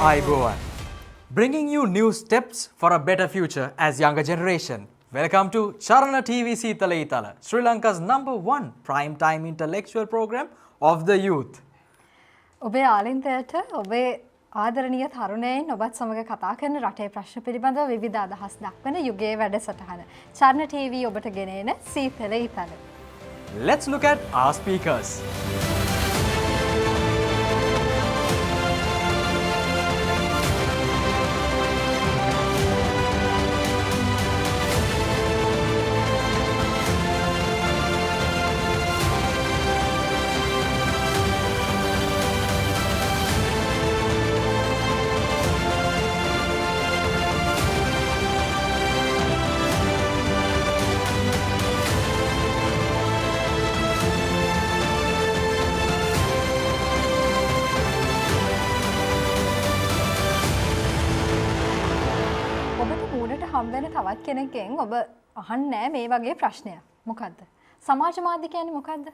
Aibowan, bringing you new steps for a better future as younger generation. Welcome to Charana TV Seethala Eethala, Sri Lanka's #1 prime time intellectual program of the youth. ඔබේ ආලින්තයට ඔබේ ආදරණීය තරුණයන් ඔබත් සමග කතා කරන රටේ ප්‍රශ්න පිළිබඳව විවිධ අදහස් දක්වන යුගයේ වැඩසටහන. චරණ TV ඔබට ගෙනෙන සීතල ඊතල. Let's look at our speakers. හම්බෙන තවත් කෙනෙක්ගෙන් ඔබ අහන්නේ මේ වගේ ප්‍රශ්නයක්. මොකද්ද? සමාජ මාධ්‍ය කියන්නේ මොකද්ද?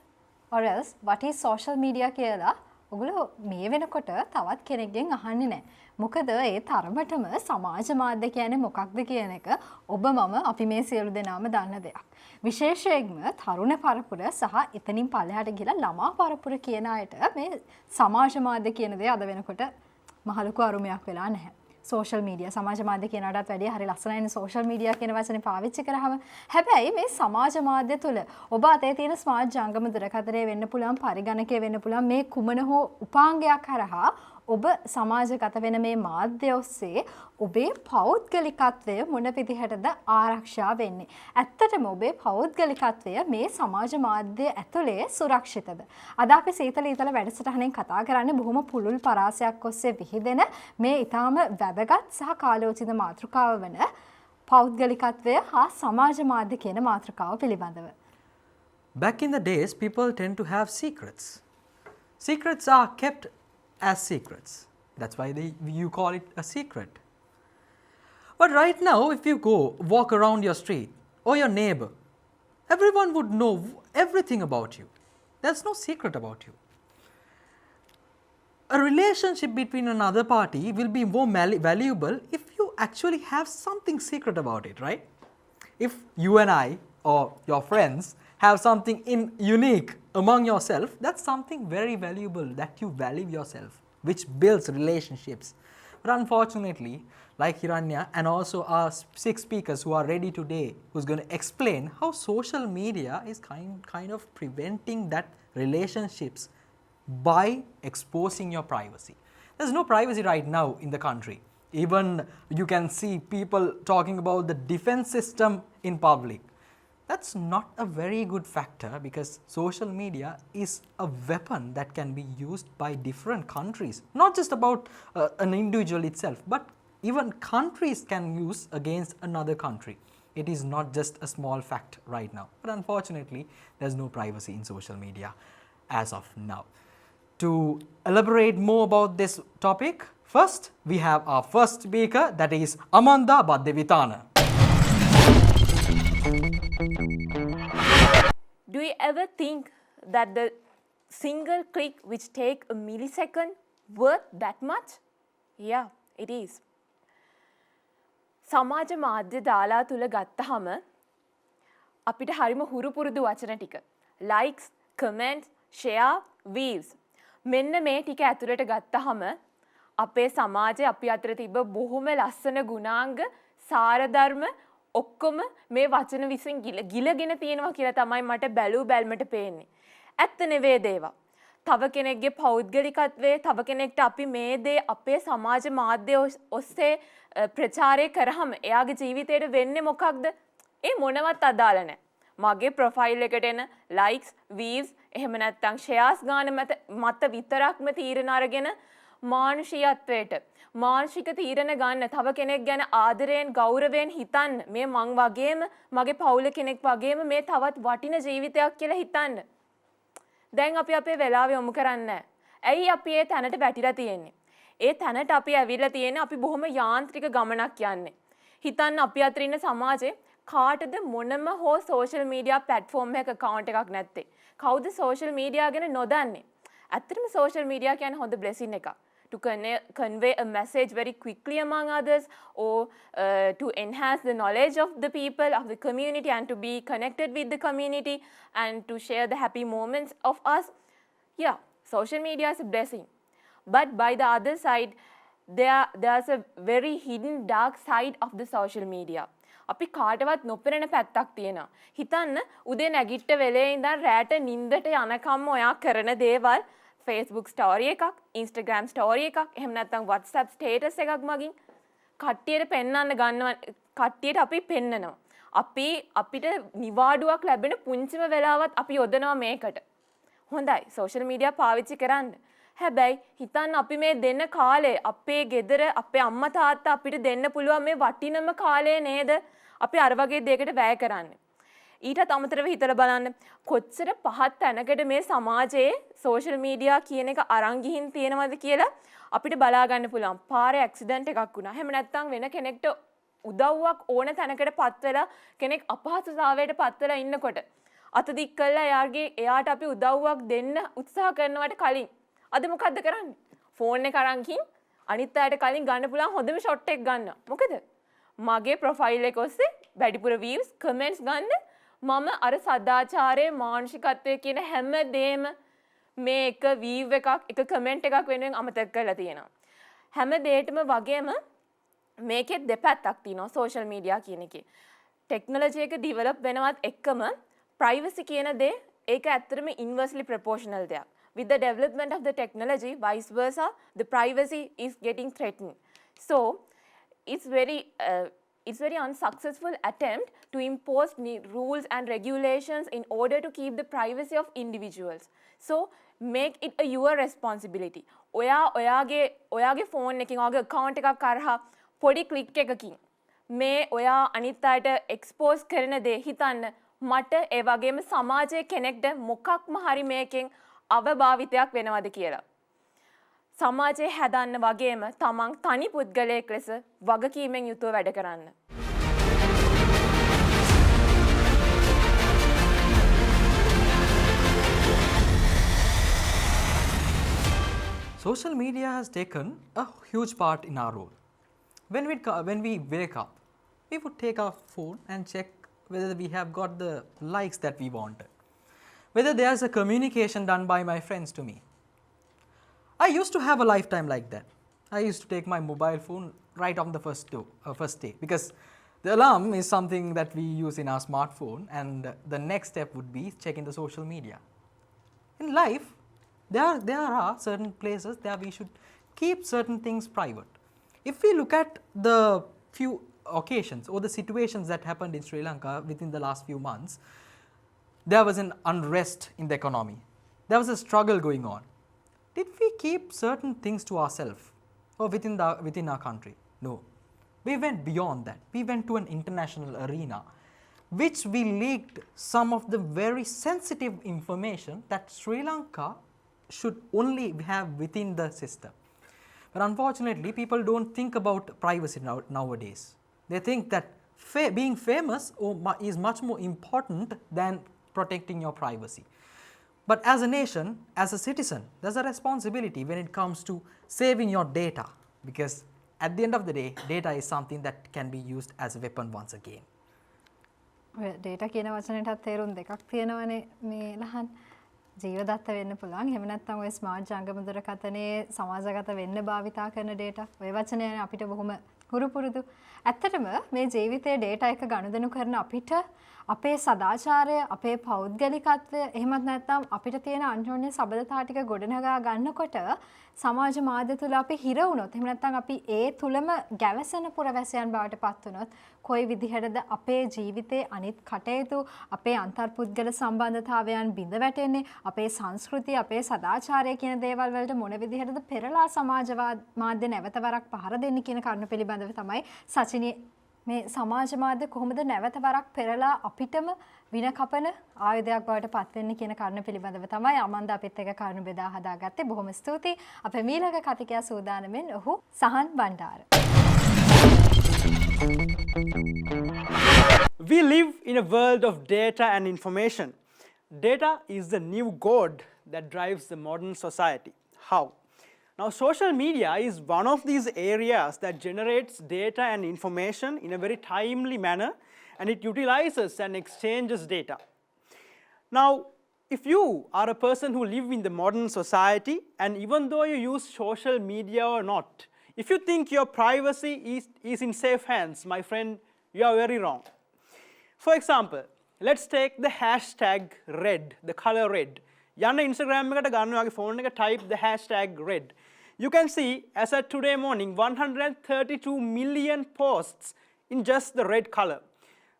or else what is social media කියලා ඔගොල්ලෝ මේ වෙනකොට තවත් කෙනෙක්ගෙන් අහන්නේ නැහැ. මොකද ඒ තරමටම සමාජ මාධ්‍ය කියන්නේ මොකක්ද කියන එක ඔබ මම අපි මේ සියලු දෙනාම දන්න දෙයක්. විශේෂයෙන්ම තරුණ පරපුර සහ එතනින් පල්ලෙහාට ගිහලා ළමා පරපුර කියන අයට මේ සමාජ මාධ්‍ය කියන දේ අද වෙනකොට මහ ලොකු අරුමයක් වෙලා නැහැ. සෝෂල් මීඩියා සමාජ මාධ්‍ය කියනටත් වැඩිය හරි ලස්සනයිනේ සෝෂල් මීඩියා කියන වචනේ පාවිච්චි කරාම. හැබැයි මේ සමාජ මාධ්‍ය තුල ඔබ අතේ තියෙන ස්මාර්ට් ජංගම දුරකථනය වෙන්න පුළුවන් පරිගණකය වෙන්න පුළුවන් මේ කුමන හෝ උපාංගයක් හරහා ඔබ සමාජගත වෙන මේ මාධ්‍ය ඔස්සේ ඔබේ පෞද්ගලිකත්වය මොන විදිහටද ආරක්ෂා වෙන්නේ? ඇත්තටම ඔබේ පෞද්ගලිකත්වය මේ සමාජ මාධ්‍ය ඇතුලේ සුරක්ෂිතද? අද අපි සීතල ඊතල වැඩසටහනෙන් කතා කරන්නේ බොහොම පුළුල් පරාසයක් ඔස්සේ විහිදෙන මේ ඊටාම වැදගත් සහ කාලෝචිත මාතෘකාව වන පෞද්ගලිකත්වය හා සමාජ මාධ්‍ය කියන මාතෘකාව පිළිබඳව. Back in the days, people tend to have secrets. Secrets are kept as secrets. That's why you call it a secret. But right now, if you go walk around your street or your neighbor, everyone would know everything about you. There's no secret about you. A relationship between another party will be more valuable if you actually have something secret about it, right? If you and I or your friends have something unique among yourself, that's something very valuable that you value yourself, which builds relationships. But unfortunately, like Hiranya and also our 6 speakers who are ready today, who's going to explain how social media is kind of preventing that relationships by exposing your privacy. There's no privacy right now in the country. Even you can see people talking about the defense system in public. That's not a very good factor because social media is a weapon that can be used by different countries. Not just about an individual itself, but even countries can use against another country. It is not just a small fact right now. But unfortunately, there's no privacy in social media as of now. To elaborate more about this topic, first we have our first speaker, that is Amanda Baddevitana. Do you ever think that the single click which take a millisecond worth that much? Yeah, it is. සමාජ මාධ්‍ය දාලා තුල ගත්තහම අපිට හරිම හුරු පුරුදු වචන ටික likes, comments, share, views මෙන්න මේ ටික ඇතුළට ගත්තහම අපේ සමාජයේ අපි අතර තිබ්බ බොහොම ලස්සන ගුණාංග සාරධර්ම ඔක්කොම මේ වචන විසින් ගිලගෙන තියෙනවා කියලා තමයි මට බැලූ බැල්මට පේන්නේ. ඇත්ත නෙවෙයි දේවා. තව කෙනෙක්ගේ පෞද්ගලිකත්වයේ තව කෙනෙක්ට අපි මේ දේ අපේ සමාජ මාධ්‍ය ඔස්සේ ප්‍රචාරය කරාම එයාගේ ජීවිතේට වෙන්නේ මොකක්ද? ඒ මොනවත් අදාළ නැහැ. මගේ ප්‍රොෆයිල් එකට එන likes, views එහෙම නැත්නම් shares ගන්න මත විතරක්ම තීරණ අරගෙන මානුෂිකත්වයට මානසික තීරණ ගන්න තව කෙනෙක් ගැන ආදරයෙන් ගෞරවයෙන් හිතන්න මේ මං වගේම මගේ පවුල කෙනෙක් වගේම මේ තවත් වටින ජීවිතයක් කියලා හිතන්න. දැන් අපි අපේ වෙලාව යොමු කරන්නේ. ඇයි අපි ඒ තැනට වැටිලා තියෙන්නේ? ඒ තැනට අපි ඇවිල්ලා තියෙන්නේ අපි බොහොම යාන්ත්‍රික ගමනක් යන්නේ. හිතන්න අපි අතර ඉන්න සමාජේ කාටද මොනම හෝ සෝෂල් මීඩියා ප්ලැට්ෆෝම් එකක account එකක් නැත්තේ? කවුද සෝෂල් මීඩියා ගැන නොදන්නේ? ඇත්තටම සෝෂල් මීඩියා කියන්නේ හොඳ බ්ලෙසින් එකක්. to convey a message very quickly among others, or to enhance the knowledge of the people, of the community, and to be connected with the community and to share the happy moments of us. Yeah, social media is a blessing. But by the other side, there's a very hidden dark side of the social media. අපි කාටවත් නොපෙනෙන පැත්තක් තියෙනවා. හිතන්න උදේ නැගිට වෙලේ ඉඳන් රැට නිින්දට යනකම් ඔයා කරන දේවල් Facebook story එකක්, Instagram story එකක්, එහෙම නැත්නම් WhatsApp status එකක් මගින් කට්ටියට පෙන්වන්න ගන්නවා. කට්ටියට අපි පෙන්නනවා. අපිට නිවාඩුවක් ලැබෙන පුංචිම වෙලාවත් අපි යොදනවා මේකට. හොඳයි social media පාවිච්චි කරන්න. හැබැයි හිතන්න අපි මේ දෙන්න කාලේ අපේ ගෙදර අපේ අම්මා තාත්තා අපිට දෙන්න පුළුවන් මේ වටිනම කාලය නේද? අපි අර වගේ දෙයකට වැය කරන්නේ. ඊටත් අමතරව හිතලා බලන්න කොච්චර පහත් තැනකට මේ සමාජයේ social media කියන එක අරන් ගිහින් තියෙනවද කියලා අපිට බලා ගන්න පුළුවන්. පාරේ ඇක්සිඩන්ට් එකක් වුණා. එහෙම නැත්නම් වෙන කෙනෙක්ට උදව්වක් ඕන තැනකට පත් වෙලා කෙනෙක් අපහසුතාවයට පත් වෙලා ඉන්නකොට අත දික් කළා එයාට අපි උදව්වක් දෙන්න උත්සාහ කරනවට කලින් අද මොකද්ද කරන්නේ? ෆෝන් එක අරන් ගිහින් අනිත් අයට කලින් ගන්න පුළුවන් හොඳම ෂොට් එක ගන්නවා. මොකද? මගේ ප්‍රොෆයිල් එක ඔස්සේ වැඩිපුර views, comments ගන්න මම අර සදාචාරයේ මානසිකත්වයේ කියන හැම දෙයක්ම මේ එක view එකක්, එක comment එකක් වෙනුවෙන් අමතක කරලා තියෙනවා. හැම දෙයකටම වගේම මේකේ දෙපැත්තක් තියෙනවා social media කියන එකේ. technology එක develop වෙනවත් එක්කම privacy කියන දේ ඒක ඇත්තටම inversely proportional දෙයක්. With the development of the technology, vice versa, the privacy is getting threatened. So, it's very unsuccessful attempt to impose rules and regulations in order to keep the privacy of individuals. So, make it a your responsibility. ඔයාගේ phone එකකින් ඔයාගේ account එකක් කරහා පොඩි click එකකින් මේ ඔයා අනිත් අයට expose කරන දේ හිතන්න මට ඒ වගේම සමාජයේ කෙනෙක්ට මොකක්ම හරි මේකෙන් අවභාවිතයක් වෙනවද කියලා. සමාජය හැදන්න වගේම තමන් තනි පුද්ගලයෙක් ලෙස වගකීමෙන් යුතුව වැඩ කරන්න. Social media has taken a huge part in our role. When we wake up, we would take our phone and check whether we have got the likes that we wanted, whether there's a communication done by my friends to me. I used to have a lifetime like that. I used to take my mobile phone right on the first day because the alarm is something that we use in our smartphone, and the next step would be checking the social media. In life, there are certain places that we should keep certain things private. If we look at the few occasions or the situations that happened in Sri Lanka within the last few months, there was an unrest in the economy. There was a struggle going on. Did we keep certain things to ourselves or within our country? No. We went beyond that. We went to an international arena, which we leaked some of the very sensitive information that Sri Lanka should only have within the system. But unfortunately, people don't think about privacy nowadays. They think that being famous is much more important than protecting your privacy. But as a nation, as a citizen, there's a responsibility when it comes to saving your data, because at the end of the day, data is something that can be used as a weapon once again. data කියන වචනයටත් තේරුම් දෙකක් තියෙනවනේ මේ ලහන්. ජීවදත්ත වෙන්න පුළුවන්. එහෙම නැත්නම් ඔය ස්මාර්ට් ජංගම දුරකථනයේ සමාජගත වෙන්න භාවිතා කරන data. ඔය වචනය අපිට බොහොම හුරු පුරුදු. ඇත්තටම මේ ජීවිතයේ data එක ගනුදෙනු කරන අපිට අපේ සදාචාරය, අපේ පෞද්ගලිකත්වය, එහෙමත් නැත්නම් අපිට තියෙන අන්‍යෝන්‍ය සබඳතා ටික ගොඩනගා ගන්නකොට සමාජ මාධ්‍ය තුල අපි හිර වුණොත්, එහෙම නැත්නම් අපි ඒ තුලම ගැවසෙන පුරවැසියන් බවට පත් වුණොත් කොයි විදිහටද අපේ ජීවිතයේ අනිත් කටයුතු, අපේ අන්තර්පුද්ගල සම්බන්ධතාවයන් බිඳ වැටෙන්නේ, අපේ සංස්කෘතිය, අපේ සදාචාරය කියන දේවල් වලට මොන විදිහටද පෙරලා සමාජ මාධ්‍ය නැවත වරක් පහර දෙන්නේ කියන කරුණ පිළිබඳව තමයි සචිනී මේ සමාජ මාධ්‍ය කොහොමද නැවත වරක් පෙරලා අපිටම වින කපන ආයුධයක් බවට පත් වෙන්නේ කියන කරුණ පිළිබඳව තමයි අමන්ද අපිත් එක්ක කරුණ බෙදා හදාගත්තේ. බොහොම ස්තුතියි. අපේ මීළඟ කතිකයා සූදානම්ෙන් ඔහු සහන් Bandara. We live in a world of data and information. Data is the new god that drives the modern society. How? Now, social media is one of these areas that generates data and information in a very timely manner, and it utilizes and exchanges data. Now, if you are a person who live in the modern society, and even though you use social media or not, if you think your privacy is in safe hands, my friend, you are very wrong. For example, let's take the hashtag red, the color red. යන්න Instagram එකට ගන්න ඔයාගේ phone එක type the hashtag red. You can see as at today morning 132 million posts in just the red color.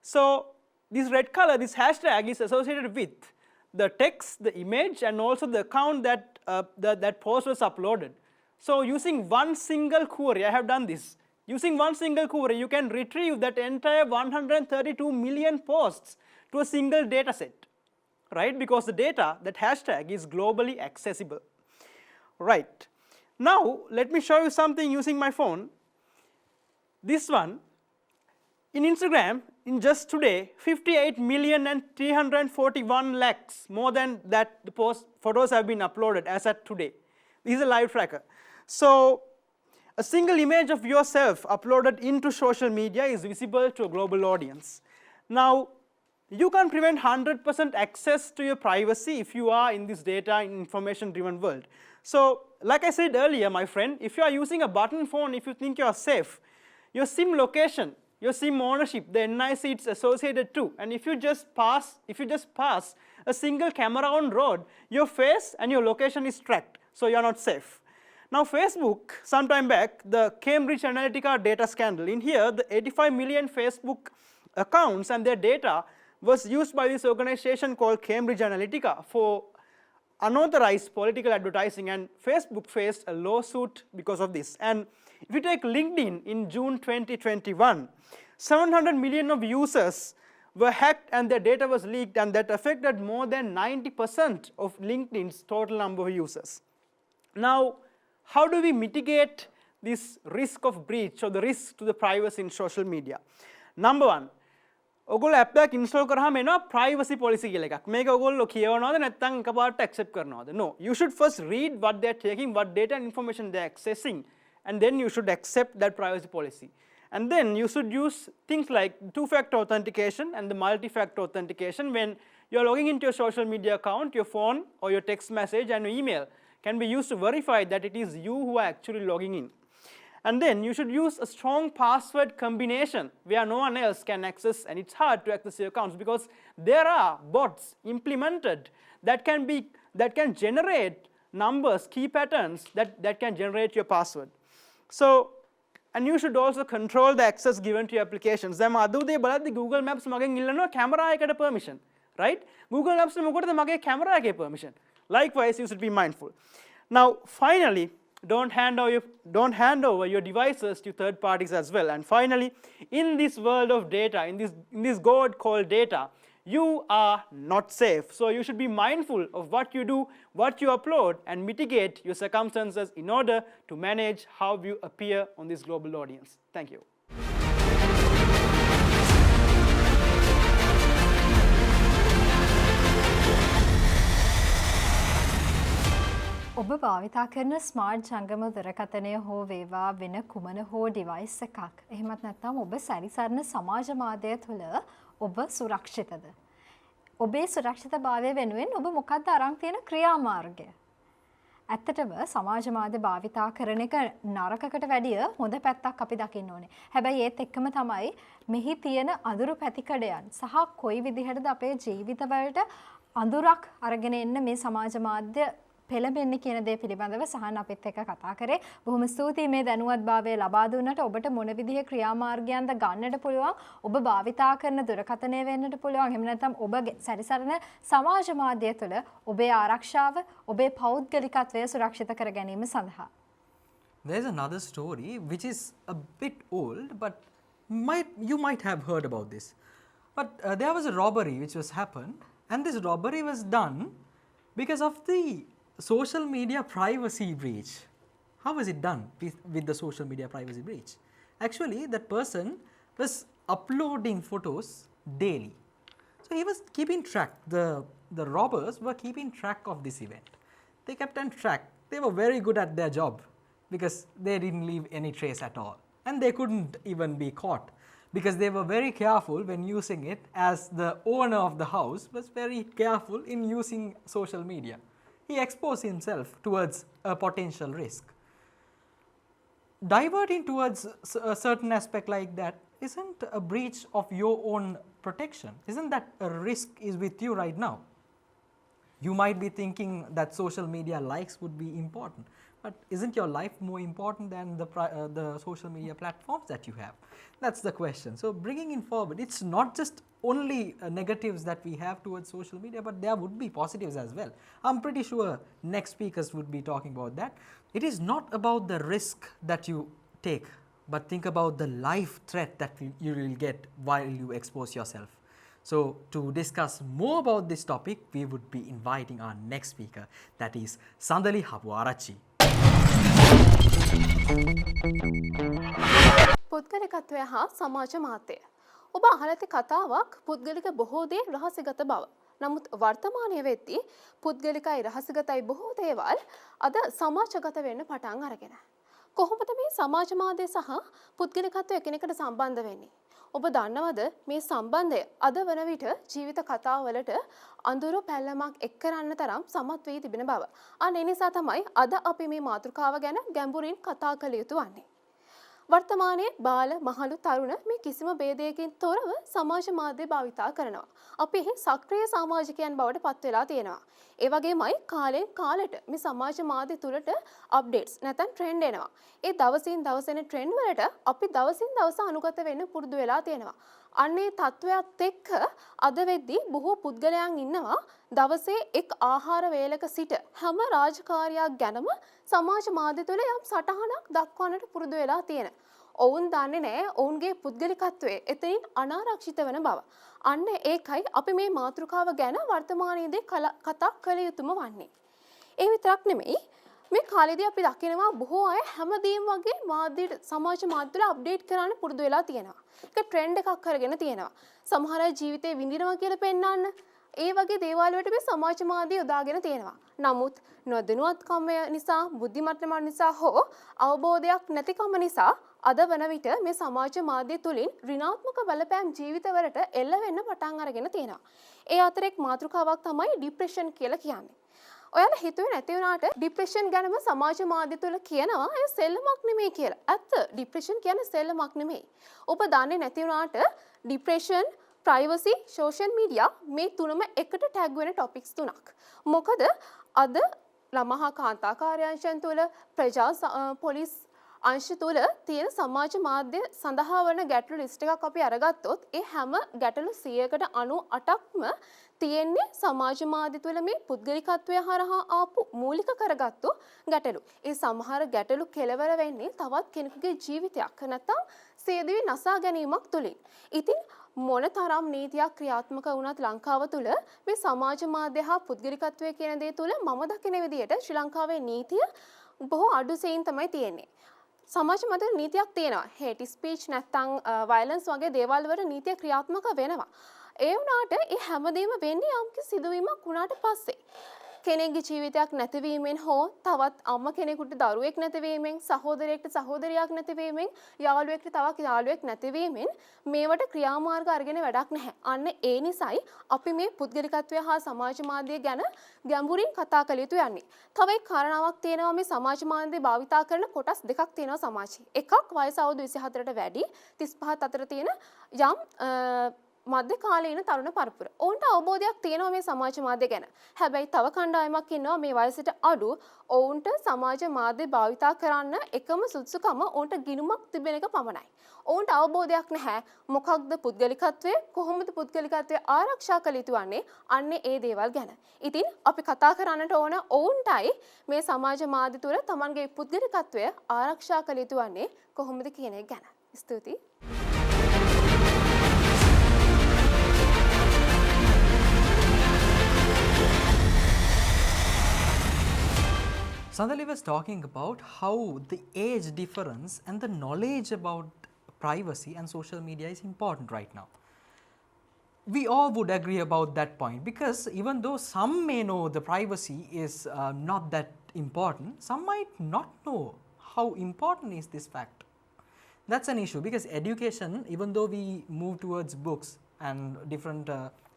So this red color, this hashtag is associated with the text, the image, and also the account that that post was uploaded. So using one single query, I have done this. Using one single query, you can retrieve that entire 132 million posts to a single data set, right? Because the data, that hashtag, is globally accessible, right? Now, let me show you something using my phone. This one, in Instagram, in just today, 58,341,000,000, more than that the photos have been uploaded as at today. This is a live tracker. So, a single image of yourself uploaded into social media is visible to a global audience. Now, you can't prevent 100% access to your privacy if you are in this data and information driven world. So, like I said earlier, my friend, if you are using a button phone, if you think you are safe, your SIM location, your SIM ownership, the NIC it's associated to, and if you just pass a single camera on road, your face and your location is tracked, so you are not safe. Now, Facebook, sometime back, the Cambridge Analytica data scandal, in here, the 85 million Facebook accounts and their data was used by this organization called Cambridge Analytica for unauthorized political advertising, and Facebook faced a lawsuit because of this. And if you take LinkedIn in June 2021, 700 million of users were hacked and their data was leaked, and that affected more than 90% of LinkedIn's total number of users. Now, how do we mitigate this risk of breach or the risk to the privacy in social media? Number one, ඔගොල්ලෝ app එකක් install කරාම එනවා privacy policy කියලා එකක්. මේක ඔගොල්ලෝ කියවනවද නැත්නම් එකපාරට accept කරනවද? No, you should first read what they are taking, what data and information they are accessing, and then you should accept that privacy policy. And then you should use things like two-factor authentication and the multi-factor authentication when you're logging into your social media account, your phone or your text message and your email can be used to verify that it is you who are actually logging in. And then you should use a strong password combination where no one else can access, and it's hard to access your accounts because there are bots implemented that can generate numbers, key patterns that can generate your password. So, and you should also control the access given to your applications. දැන් අද උදේ බලද්දි Google Maps මගෙන් ඉල්ලනවා camera එකකට permission, right? Google Maps මොකටද මගේ camera එකේ permission? Likewise, you should be mindful. Now, finally, don't hand over your devices to third parties as well. And finally, in this world of data, in this god called data, you are not safe. So you should be mindful of what you do, what you upload, and mitigate your circumstances in order to manage how you appear on this global audience. Thank you. ඔබ භාවිතා කරන smart ජංගම දුරකථනය හෝ වේවා වෙන කුමන හෝ device එකක්. එහෙමත් නැත්නම් ඔබ සැරිසරන සමාජ මාධ්‍ය තුළ ඔබ සුරක්ෂිතද? ඔබේ සුරක්ෂිතභාවය වෙනුවෙන් ඔබ මොකක්ද අරන් තියෙන ක්‍රියාමාර්ගය? ඇත්තටම සමාජ මාධ්‍ය භාවිතා කරන එක නරකකට වැඩිය හොඳ පැත්තක් අපි දකින්න ඕනේ. හැබැයි ඒත් එක්කම තමයි මෙහි තියෙන අඳුරු පැතිකඩයන් සහ කොයි විදිහටද අපේ ජීවිතවලට අඳුරක් අරගෙන එන්න මේ සමාජ මාධ්‍ය පෙළඹෙන්නේ කියන දේ පිළිබඳව සහන් අපිත් එක්ක කතා කරේ. බොහොම ස්තුතියි මේ දැනුවත්භාවය ලබා දුන්නට. ඔබට මොන විදිහේ ක්‍රියාමාර්ගයන්ද ගන්නට පුළුවන්? ඔබ භාවිතා කරන දුරකථනය වෙන්නට පුළුවන්. එහෙම නැත්නම් ඔබ සැරිසරන සමාජ මාධ්‍ය තුළ ඔබේ ආරක්ෂාව, ඔබේ පෞද්ගලිකත්වය සුරක්ෂිත කර ගැනීම සඳහා. There's another story which is a bit old, but you might have heard about this. But there was a robbery which was happened, and this robbery was done because of the social media privacy breach. How was it done with the social media privacy breach? Actually, that person was uploading photos daily. So he was keeping track, the robbers were keeping track of this event. They kept on track they were very good at their job because they didn't leave any trace at all, and they couldn't even be caught because they were very careful when using it, as the owner of the house was very careful in using social media. He exposed himself towards a potential risk. Diverting towards a certain aspect like that isn't a breach of your own protection. Isn't that a risk is with you right now? You might be thinking that social media likes would be important, but isn't your life more important than the social media platforms that you have? That's the question. So bringing in forward, it's not just only negatives that we have towards social media, but there would be positives as well. I'm pretty sure next speakers would be talking about that. It is not about the risk that you take, but think about the life threat that you will get while you expose yourself. So to discuss more about this topic, we would be inviting our next speaker, that is Seethala Eethala. පුද්ගලිකත්වය හා සමාජ මාධ්‍ය. ඔබ අහලා ඇති කතාවක් පුද්ගලික බොහෝ දේ රහසිගත බව. නමුත් වර්තමානයේ වෙද්දී පුද්ගලිකයි රහසිගතයි බොහෝ දේවල් අද සමාජගත වෙන්න පටන් අරගෙන. කොහොමද මේ සමාජ මාධ්‍ය සහ පුද්ගලිකත්වය එකිනෙකට සම්බන්ධ වෙන්නේ? ඔබ දන්නවද මේ සම්බන්ධය අද වන විට ජීවිත කතාවලට අඳුරු පැල්ලමක් එක් කරන්න තරම් සමත් වී තිබෙන බව. අන්න ඒ නිසා තමයි අද අපි මේ මාතෘකාව ගැන ගැඹුරින් කතා කළ යුතු වන්නේ. වර්තමානයේ බාල මහලු තරුණ මේ කිසිම ભેදයකින් තොරව සමාජ මාධ්‍ය භාවිතා කරනවා. අපි සක්‍රීය සමාජිකයන් බවට පත් වෙලා තියෙනවා. ඒ වගේමයි කාලෙන් කාලට මේ සමාජ මාධ්‍ය තුලට අප්ඩේට්ස් නැත්නම් ට්‍රෙන්ඩ් එනවා. ඒ දවසින් දවස එන ට්‍රෙන්ඩ් වලට අපි දවසින් දවස අනුගත වෙන්න පුරුදු වෙලා තියෙනවා. අන්නේ තත්වයක් එක්ක අද වෙද්දී බොහෝ පුද්ගලයන් ඉන්නවා දවසේ එක් ආහාර වේලක සිට හැම රාජකාරියක් ගැනම සමාජ මාධ්‍ය තුල යම් සටහනක් දක්වන්නට පුරුදු වෙලා තියෙන. ඔවුන් දන්නේ නැහැ ඔවුන්ගේ පුද්ගලිකත්වය එතනින් අනාරක්ෂිත වෙන බව. අන්න ඒකයි අපි මේ මාතෘකාව ගැන වර්තමානයේදී කතා කළ යුතුම වන්නේ. ඒ විතරක් නෙමෙයි මේ කාලේදී අපි දකිනවා බොහෝ අය හැමදේම වගේ මාධ්‍ය සමාජ මාධ්‍ය වල අප්ඩේට් කරන්න පුරුදු වෙලා තියෙනවා. ඒක ට්‍රෙන්ඩ් එකක් කරගෙන තියෙනවා. සමහර අය ජීවිතේ විඳිනවා කියලා පෙන්නන්න ඒ වගේ දේවල් වලට මේ සමාජ මාධ්‍ය යොදාගෙන තියෙනවා. නමුත් නොදැනුවත්කම නිසා, බුද්ධිමත්කම නිසා හෝ අවබෝධයක් නැතිකම නිසා අද වන විට මේ සමාජ මාධ්‍ය තුලින් ඍණාත්මක බලපෑම් ජීවිතවලට එල්ල වෙන්න පටන් අරගෙන තියෙනවා. ඒ අතර එක් මාතෘකාවක් තමයි ડિප්‍රෙෂන් කියලා කියන්නේ. ඔයාලා හිතුවේ නැති වුණාට ડિප්‍රෙෂන් ගැනම සමාජ මාධ්‍ය තුල කියනවා ඒ සෙල්ලමක් නෙමෙයි කියලා. ඇත්ත ડિප්‍රෙෂන් කියන්නේ සෙල්ලමක් නෙමෙයි. ඔබ දන්නේ නැති වුණාට ඩිප්‍රෙෂන්, ප්‍රයිවසි, සෝෂල් මීඩියා මේ තුනම එකට ටැග් වෙන ටොපික්ස් තුනක්. මොකද අද ළමහා කාන්තා කාර්යාංශයන් තුල ප්‍රජා පොලිස් අංශ තුල තියෙන සමාජ මාධ්‍ය සඳහා වන ගැටලු ලිස්ට් එකක් අපි අරගත්තොත් ඒ හැම ගැටලු 198ක්ම තියෙන්නේ සමාජ මාධ්‍ය තුල මේ පුද්ගලිකත්වය හරහා ආපු මූලික කරගත්තු ගැටලු. ඒ සමහර ගැටලු කෙලවර වෙන්නේ තවත් කෙනෙකුගේ ජීවිතයක් නැත්නම් සියදිවි නසා ගැනීමක් තුලින්. ඉතින් මොනතරම් නීතියක් ක්‍රියාත්මක වුණත් ලංකාව තුල මේ සමාජ මාධ්‍ය හා පුද්ගලිකත්වය කියන දේ තුල මම දකින විදිහට ශ්‍රී ලංකාවේ නීතිය බොහෝ අඩු සෙයින් තමයි තියෙන්නේ. සමාජ මත නීතියක් තියෙනවා. හේට් ස්පීච් නැත්නම් වයලන්ස් වගේ දේවල් වල නීතිය ක්‍රියාත්මක වෙනවා. ඒ වුණාට ඒ හැමදේම වෙන්නේ යම්කිසි සිදුවීමක් වුණාට පස්සේ. කෙනෙක්ගේ ජීවිතයක් නැතිවීමෙන් හෝ තවත් අම්ම කෙනෙකුට දරුවෙක් නැතිවීමෙන්, සහෝදරයෙක්ට සහෝදරියක් නැතිවීමෙන්, යාළුවෙක්ට තවත් යාළුවෙක් නැතිවීමෙන් මේවට ක්‍රියාමාර්ග අරගෙන වැඩක් නැහැ. අන්න ඒ නිසායි අපි මේ පුද්ගලිකත්වය හා සමාජ මාධ්‍ය ගැන ගැඹුරින් කතා කළ යුතු යන්නේ. තව එක් කාරණාවක් තියෙනවා මේ සමාජ මාධ්‍ය භාවිතා කරන කොටස් දෙකක් තියෙනවා සමාජයේ. එකක් වයස අවුරුදු 24ට වැඩි 35 අතර තියෙන යම් මධ්‍ය කාලීන තරුණ පරපුර. ඔවුන්ට අවබෝධයක් තියෙනවා මේ සමාජ මාධ්‍ය ගැන. හැබැයි තව කණ්ඩායමක් ඉන්නවා මේ වයසට අඩු. ඔවුන්ට සමාජ මාධ්‍ය භාවිතා කරන්න එකම සුදුසුකම ඔවුන්ට ගිණුමක් තිබෙන එක පමණයි. ඔවුන්ට අවබෝධයක් නැහැ මොකක්ද පුද්ගලිකත්වය, කොහොමද පුද්ගලිකත්වය ආරක්ෂා කළ යුතු වන්නේ, අන්නේ ඒ දේවල් ගැන. ඉතින් අපි කතා කරන්නට ඕන ඔවුන්ටයි මේ සමාජ මාධ්‍ය තුළ තමන්ගේ පුද්ගලිකත්වය ආරක්ෂා කළ යුතු වන්නේ කොහොමද කියන එක ගැන. ස්තුතියි. Seethala was talking about how the age difference and the knowledge about privacy and social media is important right now. we all would agree about that point, because even though some may know the privacy is not that important, some might not know how important is this fact. That's an issue, because education, even though we move towards books and different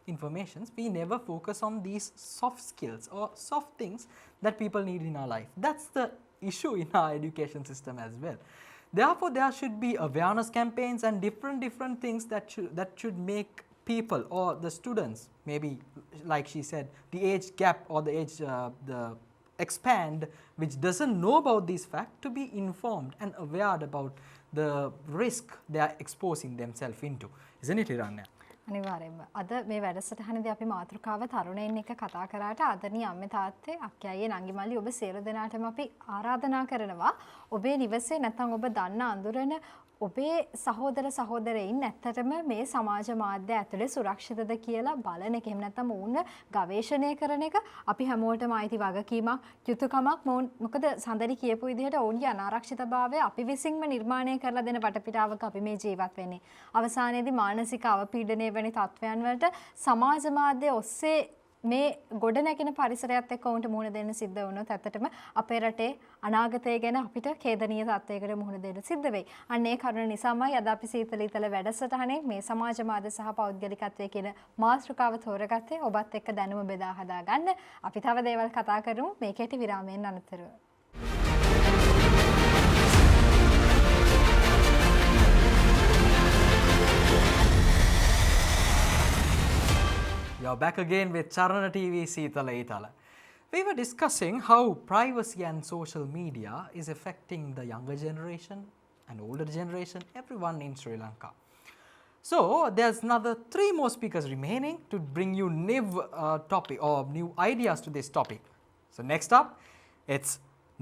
informations, we never focus on these soft skills or soft things that people need in our life. That's the issue in our education system as well. Therefore, there should be awareness campaigns and different things that should make people or the students, maybe like she said, the age gap or the age the expand, which doesn't know about this fact, to be informed and aware about the risk they are exposing themselves into. Isn't it, Iranya? අනිවාර්යයෙන්ම අද මේ වැඩසටහනේදී අපි මාතෘකාව තරුණයින් එක්ක කතා කරාට ආදරණීය අම්මේ තාත්තේ අක්කයි නංගි මල්ලි ඔබ සියලු දෙනාටම අපි ආරාධනා කරනවා ඔබේ නිවසේ නැත්නම් ඔබ දන්න අඳුරන ඔබේ සහෝදර සහෝදරයින් ඇත්තටම මේ සමාජ මාධ්‍ය ඇතුලේ සුරක්ෂිතද කියලා බලන එක. එහෙම නැත්නම් ඔවුන් ගවේෂණය කරන එක අපි හැමෝටම අයිති වගකීමක්, යුතුයකමක්. මොකද සඳරි කියපු විදිහට ඔවුන්ගේ අනාරක්ෂිතභාවය අපි විසින්ම නිර්මාණය කරලා දෙන වටපිටාවක අපි මේ ජීවත් වෙන්නේ. අවසානයේදී මානසික අවපීඩනය වැනි තත්ත්වයන් වලට සමාජ මාධ්‍ය ඔස්සේ මේ ගොඩ නැගෙන පරිසරයත් එක්ක උන්ට මුහුණ දෙන්න සිද්ධ වුණොත් ඇත්තටම අපේ රටේ අනාගතය ගැන අපිට ඛේදනීය තත්ත්වයකට මුහුණ දෙන්න සිද්ධ වෙයි. අන්න ඒ කරුණ නිසාමයි අද අපි සීතල ඊතල වැඩසටහනේ මේ සමාජ මාධ්‍ය සහ පෞද්ගලිකත්වය කියන මාතෘකාව තෝරගත්තේ ඔබත් එක්ක දැනුම බෙදා හදා ගන්න. අපි තව දේවල් කතා කරමු මේ කෙටි විරාමයෙන් අනතුරුව. You're back again with Charana TV Seethala Eethala. We were discussing how privacy and social media is affecting the younger generation and older generation, everyone in Sri Lanka. So there's another 3 more speakers remaining to bring you new topic or new ideas to this topic. So next up, it's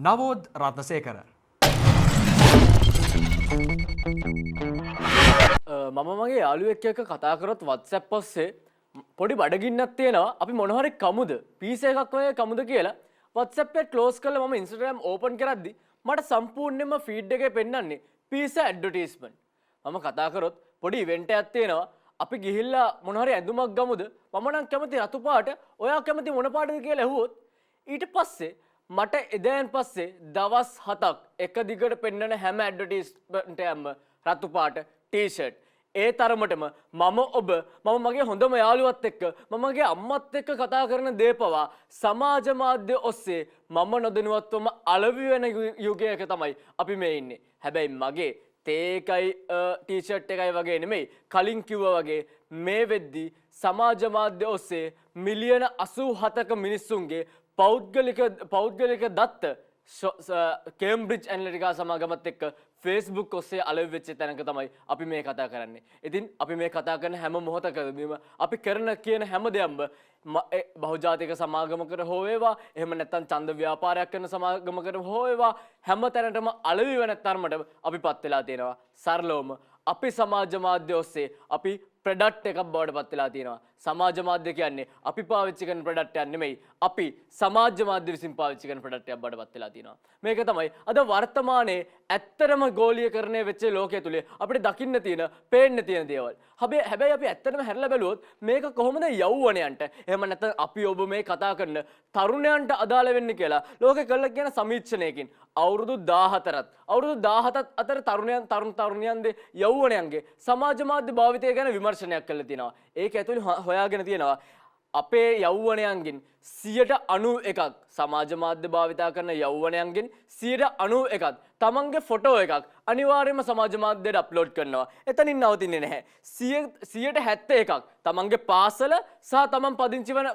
Navod Ratnasekara. මම මගේ යාළුවෙක් එක්ක කතා කරොත් WhatsApp ඔස්සේ පොඩි බඩගින්නක් තියෙනවා අපි මොන හරි කමුද පීස් එකක් වගේ කමුද කියලා WhatsApp එක ක්ලෝස් කරලා මම Instagram ඕපන් කරද්දි මට සම්පූර්ණයෙන්ම ෆීඩ් එකේ පෙන්නන්නේ පීස් ඇඩ්වර්ටයිස්මන්ට්. මම කතා කරොත් පොඩි ඉවෙන්ට් එකක් තියෙනවා අපි ගිහිල්ලා මොන හරි ඇඳුමක් ගමුද මම නම් කැමති රතු පාට ඔයා කැමති මොන පාටද කියලා ඇහුවොත් ඊට පස්සේ මට එදාන් පස්සේ දවස් 7ක් එක දිගට පෙන්නන හැම ඇඩ්වර්ටයිස්මන්ට් එකක්ම රතු පාට ටී-ෂර්ට්. ඒ තරමටම මම මගේ හොඳම යාළුවත් එක්ක මමගේ අම්මත් එක්ක කතා කරන දේ පවා සමාජ මාධ්‍ය ඔස්සේ මම නොදැනුවත්වම අලවි වෙන යුගයක තමයි අපි මේ ඉන්නේ. හැබැයි මගේ තේකයි ටී-ෂර්ට් එකයි වගේ නෙමෙයි කලින් කිව්වා වගේ මේ වෙද්දි සමාජ මාධ්‍ය ඔස්සේ මිලියන 87ක මිනිස්සුන්ගේ පෞද්ගලික දත්ත කේම්බ්‍රිජ් ඇනලිටිකා සමාගමත් එක්ක Facebook ඔස්සේ අලෙවි වෙච්ච තැනක තමයි අපි මේ කතා කරන්නේ. ඉතින් අපි මේ කතා කරන හැම මොහොතකදීම අපි කරන කියන හැම දෙයක්ම බහුජාතික සමාගමකට හෝ වේවා එහෙම නැත්නම් ඡන්ද ව්‍යාපාරයක් කරන සමාගමකට හෝ වේවා හැම තැනටම අලෙවි වෙන තරමට අපිපත් වෙලා තියෙනවා. සරලවම අපි සමාජ මාධ්‍ය ඔස්සේ අපි ප්‍රොඩක්ට් එකක් බවට පත් වෙලා තියෙනවා. සමාජ මාධ්‍ය කියන්නේ අපි පාවිච්චි කරන ප්‍රොඩක්ට් එකක් නෙමෙයි. අපි සමාජ මාධ්‍ය විසින් පාවිච්චි කරන ප්‍රොඩක්ට් එකක් බවට පත් වෙලා තියෙනවා. මේක තමයි අද වර්තමානයේ ඇත්තටම ගෝලීකරණය වෙච්ච ලෝකයේ තුලේ අපිට දකින්න තියෙන, පේන්න තියෙන දේවල්. හැබැයි අපි ඇත්තටම හැරලා බැලුවොත් මේක කොහොමද යෞවනයන්ට එහෙම නැත්නම් අපි ඔබ මේ කතා කරන තරුණයන්ට අදාළ වෙන්නේ කියලා ලෝකේ කළා කියන සමීක්ෂණයකින් අවුරුදු 17ත් අතර තරුණයන්ගේ යෞවනයන්ගේ සමාජ මාධ්‍ය භාවිතය ගැන විමර්ශනයක් කළා තියෙනවා. ඒක ඇතුළේ හොයාගෙන තියෙනවා අපේ යෞවනයන්ගෙන් 91ක් සමාජ මාධ්‍ය භාවිතා කරන යෞවනයන්ගෙන් 91ක් තමන්ගේ ෆොටෝ එකක් අනිවාර්යයෙන්ම සමාජ මාධ්‍යයට අප්ලෝඩ් කරනවා. එතනින් නවතින්නේ නැහැ. 71ක් තමන්ගේ පාසල සහ තමන්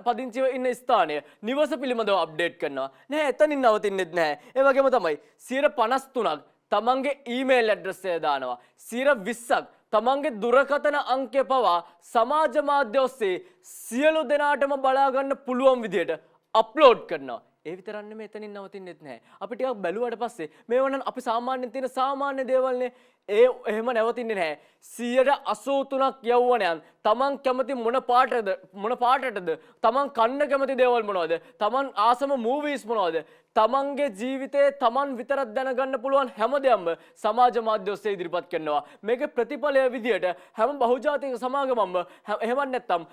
පදිංචිව ඉන්න ස්ථානය නිවස පිළිබඳව අප්ඩේට් කරනවා. නෑ එතනින් නවතින්නෙත් නැහැ. ඒ වගේම තමයි 53ක් තමන්ගේ ඊමේල් ඇඩ්‍රස් එක දානවා. 20ක් තමන්ගේ දුරකථන අංකය පවා සමාජ මාධ්‍ය ඔස්සේ සියලු දෙනාටම බලා ගන්න පුළුවන් විදියට අප්ලෝඩ් කරනවා. ඒ විතරක් නෙමෙයි එතනින් නවතින්නෙත් නැහැ. අපි ටිකක් බැලුවට පස්සේ මේවා නම් අපි සාමාන්‍යයෙන් තියෙන සාමාන්‍ය දේවල්නේ. එහෙම නැවතින්නේ නැහැ. 83ක් යෞවනයන් තමන් කැමති මොන පාටටද තමන් කන්න කැමති දේවල් මොනවද තමන් ආසම මූවීස් මොනවද තමන්ගේ ජීවිතේ තමන් විතරක් දැනගන්න පුළුවන් හැම දෙයක්ම සමාජ මාධ්‍ය ඔස්සේ ඉදිරිපත් කරනවා මේකේ ප්‍රතිඵලය විදියට හැම බහුජාතික සමාගමක්ම එහෙම නැත්නම්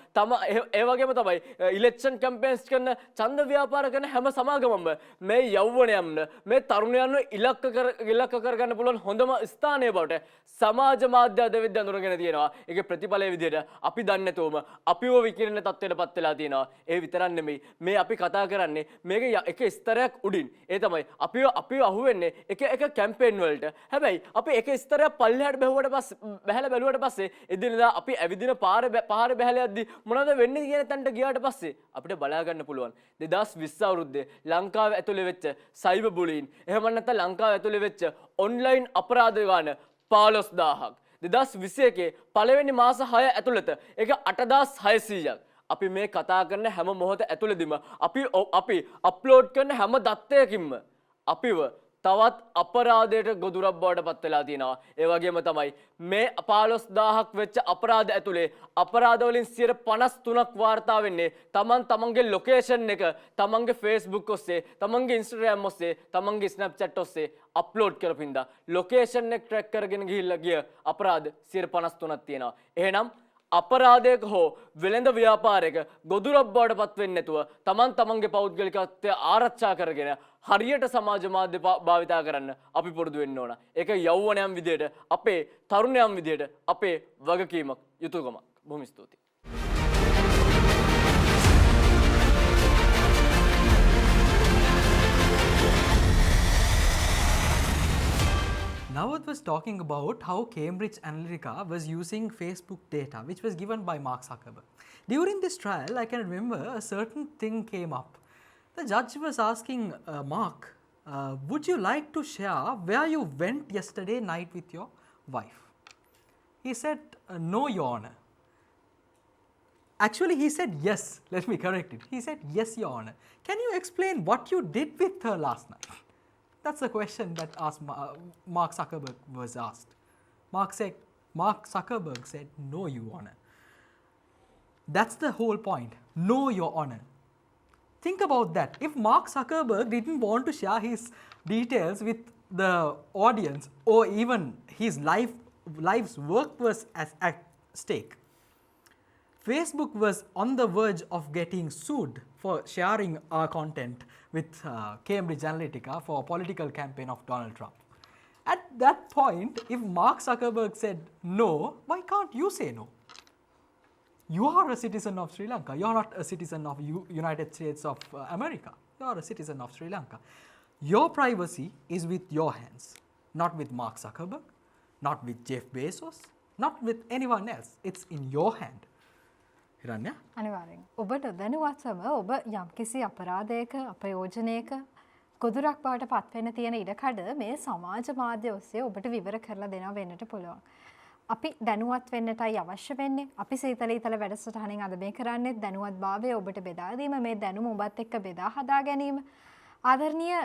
ඒ වගේම තමයි ඉලෙක්ෂන් කැම්පේන්ස් කරන ඡන්ද ව්‍යාපාර කරන හැම සමාගමක්ම මේ යෞවනයන්ම මේ තරුණයන්ව ඉලක්ක කරගන්න පුළුවන් හොඳම ස්ථානය බවට සමාජ මාධ්‍ය අද විද්‍ය අඳුරගෙන තියෙනවා ඒකේ ප්‍රතිඵලය විදියට අපි දන්නේ නැතුවම අපිව විකිරෙන තත්ත්වයටපත් වෙලා තියෙනවා ඒ විතරක් නෙමෙයි මේ අපි කතා කරන්නේ මේක එක ස්තරයක් ඒ තමයි අපි අහුවෙන්නේ එක කැම්පේන් වලට. හැබැයි අපි එක ස්තරයක් පල්ලෙහාට බැහැලා බැලුවට පස්සේ එදිනෙදා අපි ඇවිදින පාරේ බැහැලා යද්දි මොනවද වෙන්නේ කියන තැනට ගියාට පස්සේ අපිට බලා ගන්න පුළුවන් 2020 අවුරුද්දේ ලංකාවේ ඇතුලේ වෙච්ච සයිබර් බුලින් එහෙම නැත්නම් ලංකාවේ ඇතුලේ වෙච්ච ඔන්ලයින් අපරාධ ගාන 15000ක් 2021 පළවෙනි මාස 6 ඇතුළත ඒක 8600ක් අපි මේ කතා කරන හැම මොහොත ඇතුළෙදිම අපි අප්ලෝඩ් කරන හැම දත්තයකින්ම අපිව තවත් අපරාධයට ගොදුරක් බවට පත් වෙලා තියෙනවා. ඒ වගේම තමයි මේ 15000ක් වෙච්ච අපරාධ ඇතුලේ අපරාධ වලින් 53ක් වාර්තා වෙන්නේ තමන්ගේ ලොකේෂන් එක තමන්ගේ Facebook ඔස්සේ තමන්ගේ Instagram ඔස්සේ තමන්ගේ Snapchat ඔස්සේ අප්ලෝඩ් කරපින්දා ලොකේෂන් එක ට්‍රැක් කරගෙන ගිහිල්ලා ගිය අපරාධ 53ක් තියෙනවා. එහෙනම් අපරාධයක හෝ වෙළඳ ව්‍යාපාරයක ගොදුරක් බවට පත් වෙන්නේ නැතුව තමන්ගේ පෞද්ගලිකත්වය ආරක්ෂා කරගෙන හරියට සමාජ මාධ්‍ය භාවිතා කරන්න අපි පුරුදු වෙන්න ඕන. ඒක යෞවනයන් විදියට අපේ තරුණයන් විදියට අපේ වගකීමක් යුතුයකමක්. බොහොම ස්තුතියි. Now it was talking about how Cambridge Analytica was using Facebook data which was given by Mark Zuckerberg. During this trial, I can remember a certain thing came up. The judge was asking Mark, would you like to share where you went yesterday night with your wife? He said, no, Your Honor. Actually, he said yes. Let me correct it. He said, yes, Your Honor. Can you explain what you did with her last night? That's the question that Mark Zuckerberg was asked. Mark Zuckerberg said, no, Your Honor. That's the whole point. No, Your Honor. Think about that. If Mark Zuckerberg didn't want to share his details with the audience or even his life's work was at stake, Facebook was on the verge of getting sued for sharing our content with Cambridge Analytica for a political campaign of Donald Trump. At that point, if Mark Zuckerberg said no, why can't you say no? You are a citizen of Sri Lanka. You are not a citizen of United States of America. You are a citizen of Sri Lanka. Your privacy is with your hands, not with Mark Zuckerberg, not with Jeff Bezos, not with anyone else. It's in your hand. Hiranya? අනිවාර්යෙන්. ඔබට දැනුවත්වම ඔබ යම්කිසි අපරාධයක අපයෝජනයක ගොදුරක් බවට පත් වෙන්න තියෙන ඉඩකඩ මේ සමාජ මාධ්‍ය ඔස්සේ ඔබට විවර කරලා දෙනවා වෙන්නට පුළුවන්. අපි දැනුවත් වෙන්නටයි අවශ්‍ය වෙන්නේ. අපි සීතල ඊතල වැඩසටහනින් අද මේ කරන්නේ දැනුවත්භාවය ඔබට බෙදා දීම, මේ දැනුම ඔබත් එක්ක බෙදා හදා ගැනීම. ආදරණීය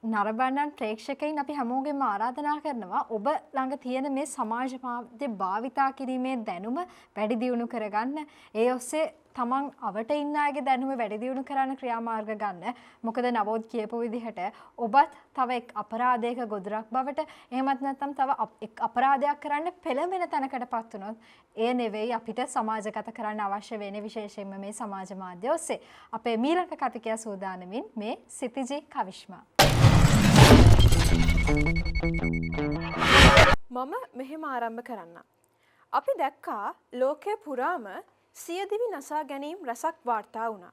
නරඹන්නන් ප්‍රේක්ෂකයින් අපි හැමෝගෙම ආරාධනා කරනවා ඔබ ළඟ තියෙන මේ සමාජ මාධ්‍ය භාවිතා කිරීමේ දැනුම වැඩි දියුණු කරගන්න. ඒ ඔස්සේ තමන් අවට ඉන්න අයගේ දැනුම වැඩි දියුණු කරන්න ක්‍රියාමාර්ග ගන්න. මොකද නවෝත් කියපු විදිහට ඔබත් තව එක් අපරාධයක ගොදුරක් බවට එහෙමත් නැත්නම් තව එක් අපරාධයක් කරන්න පෙළඹෙන තැනකටපත් වුණොත් ඒ නෙවෙයි අපිට සමාජගත කරන්න අවශ්‍ය වෙන්නේ විශේෂයෙන්ම මේ සමාජ මාධ්‍ය ඔස්සේ. අපේ මීළඟ කතිකයා සූදානමින් මේ සිතිජී කවිශ්මා. මම මෙහෙම ආරම්භ කරන්න. අපි දැක්කා ලෝකයේ පුරාම සියදිවි නසා ගැනීම් රසක් වාර්තා වුණා.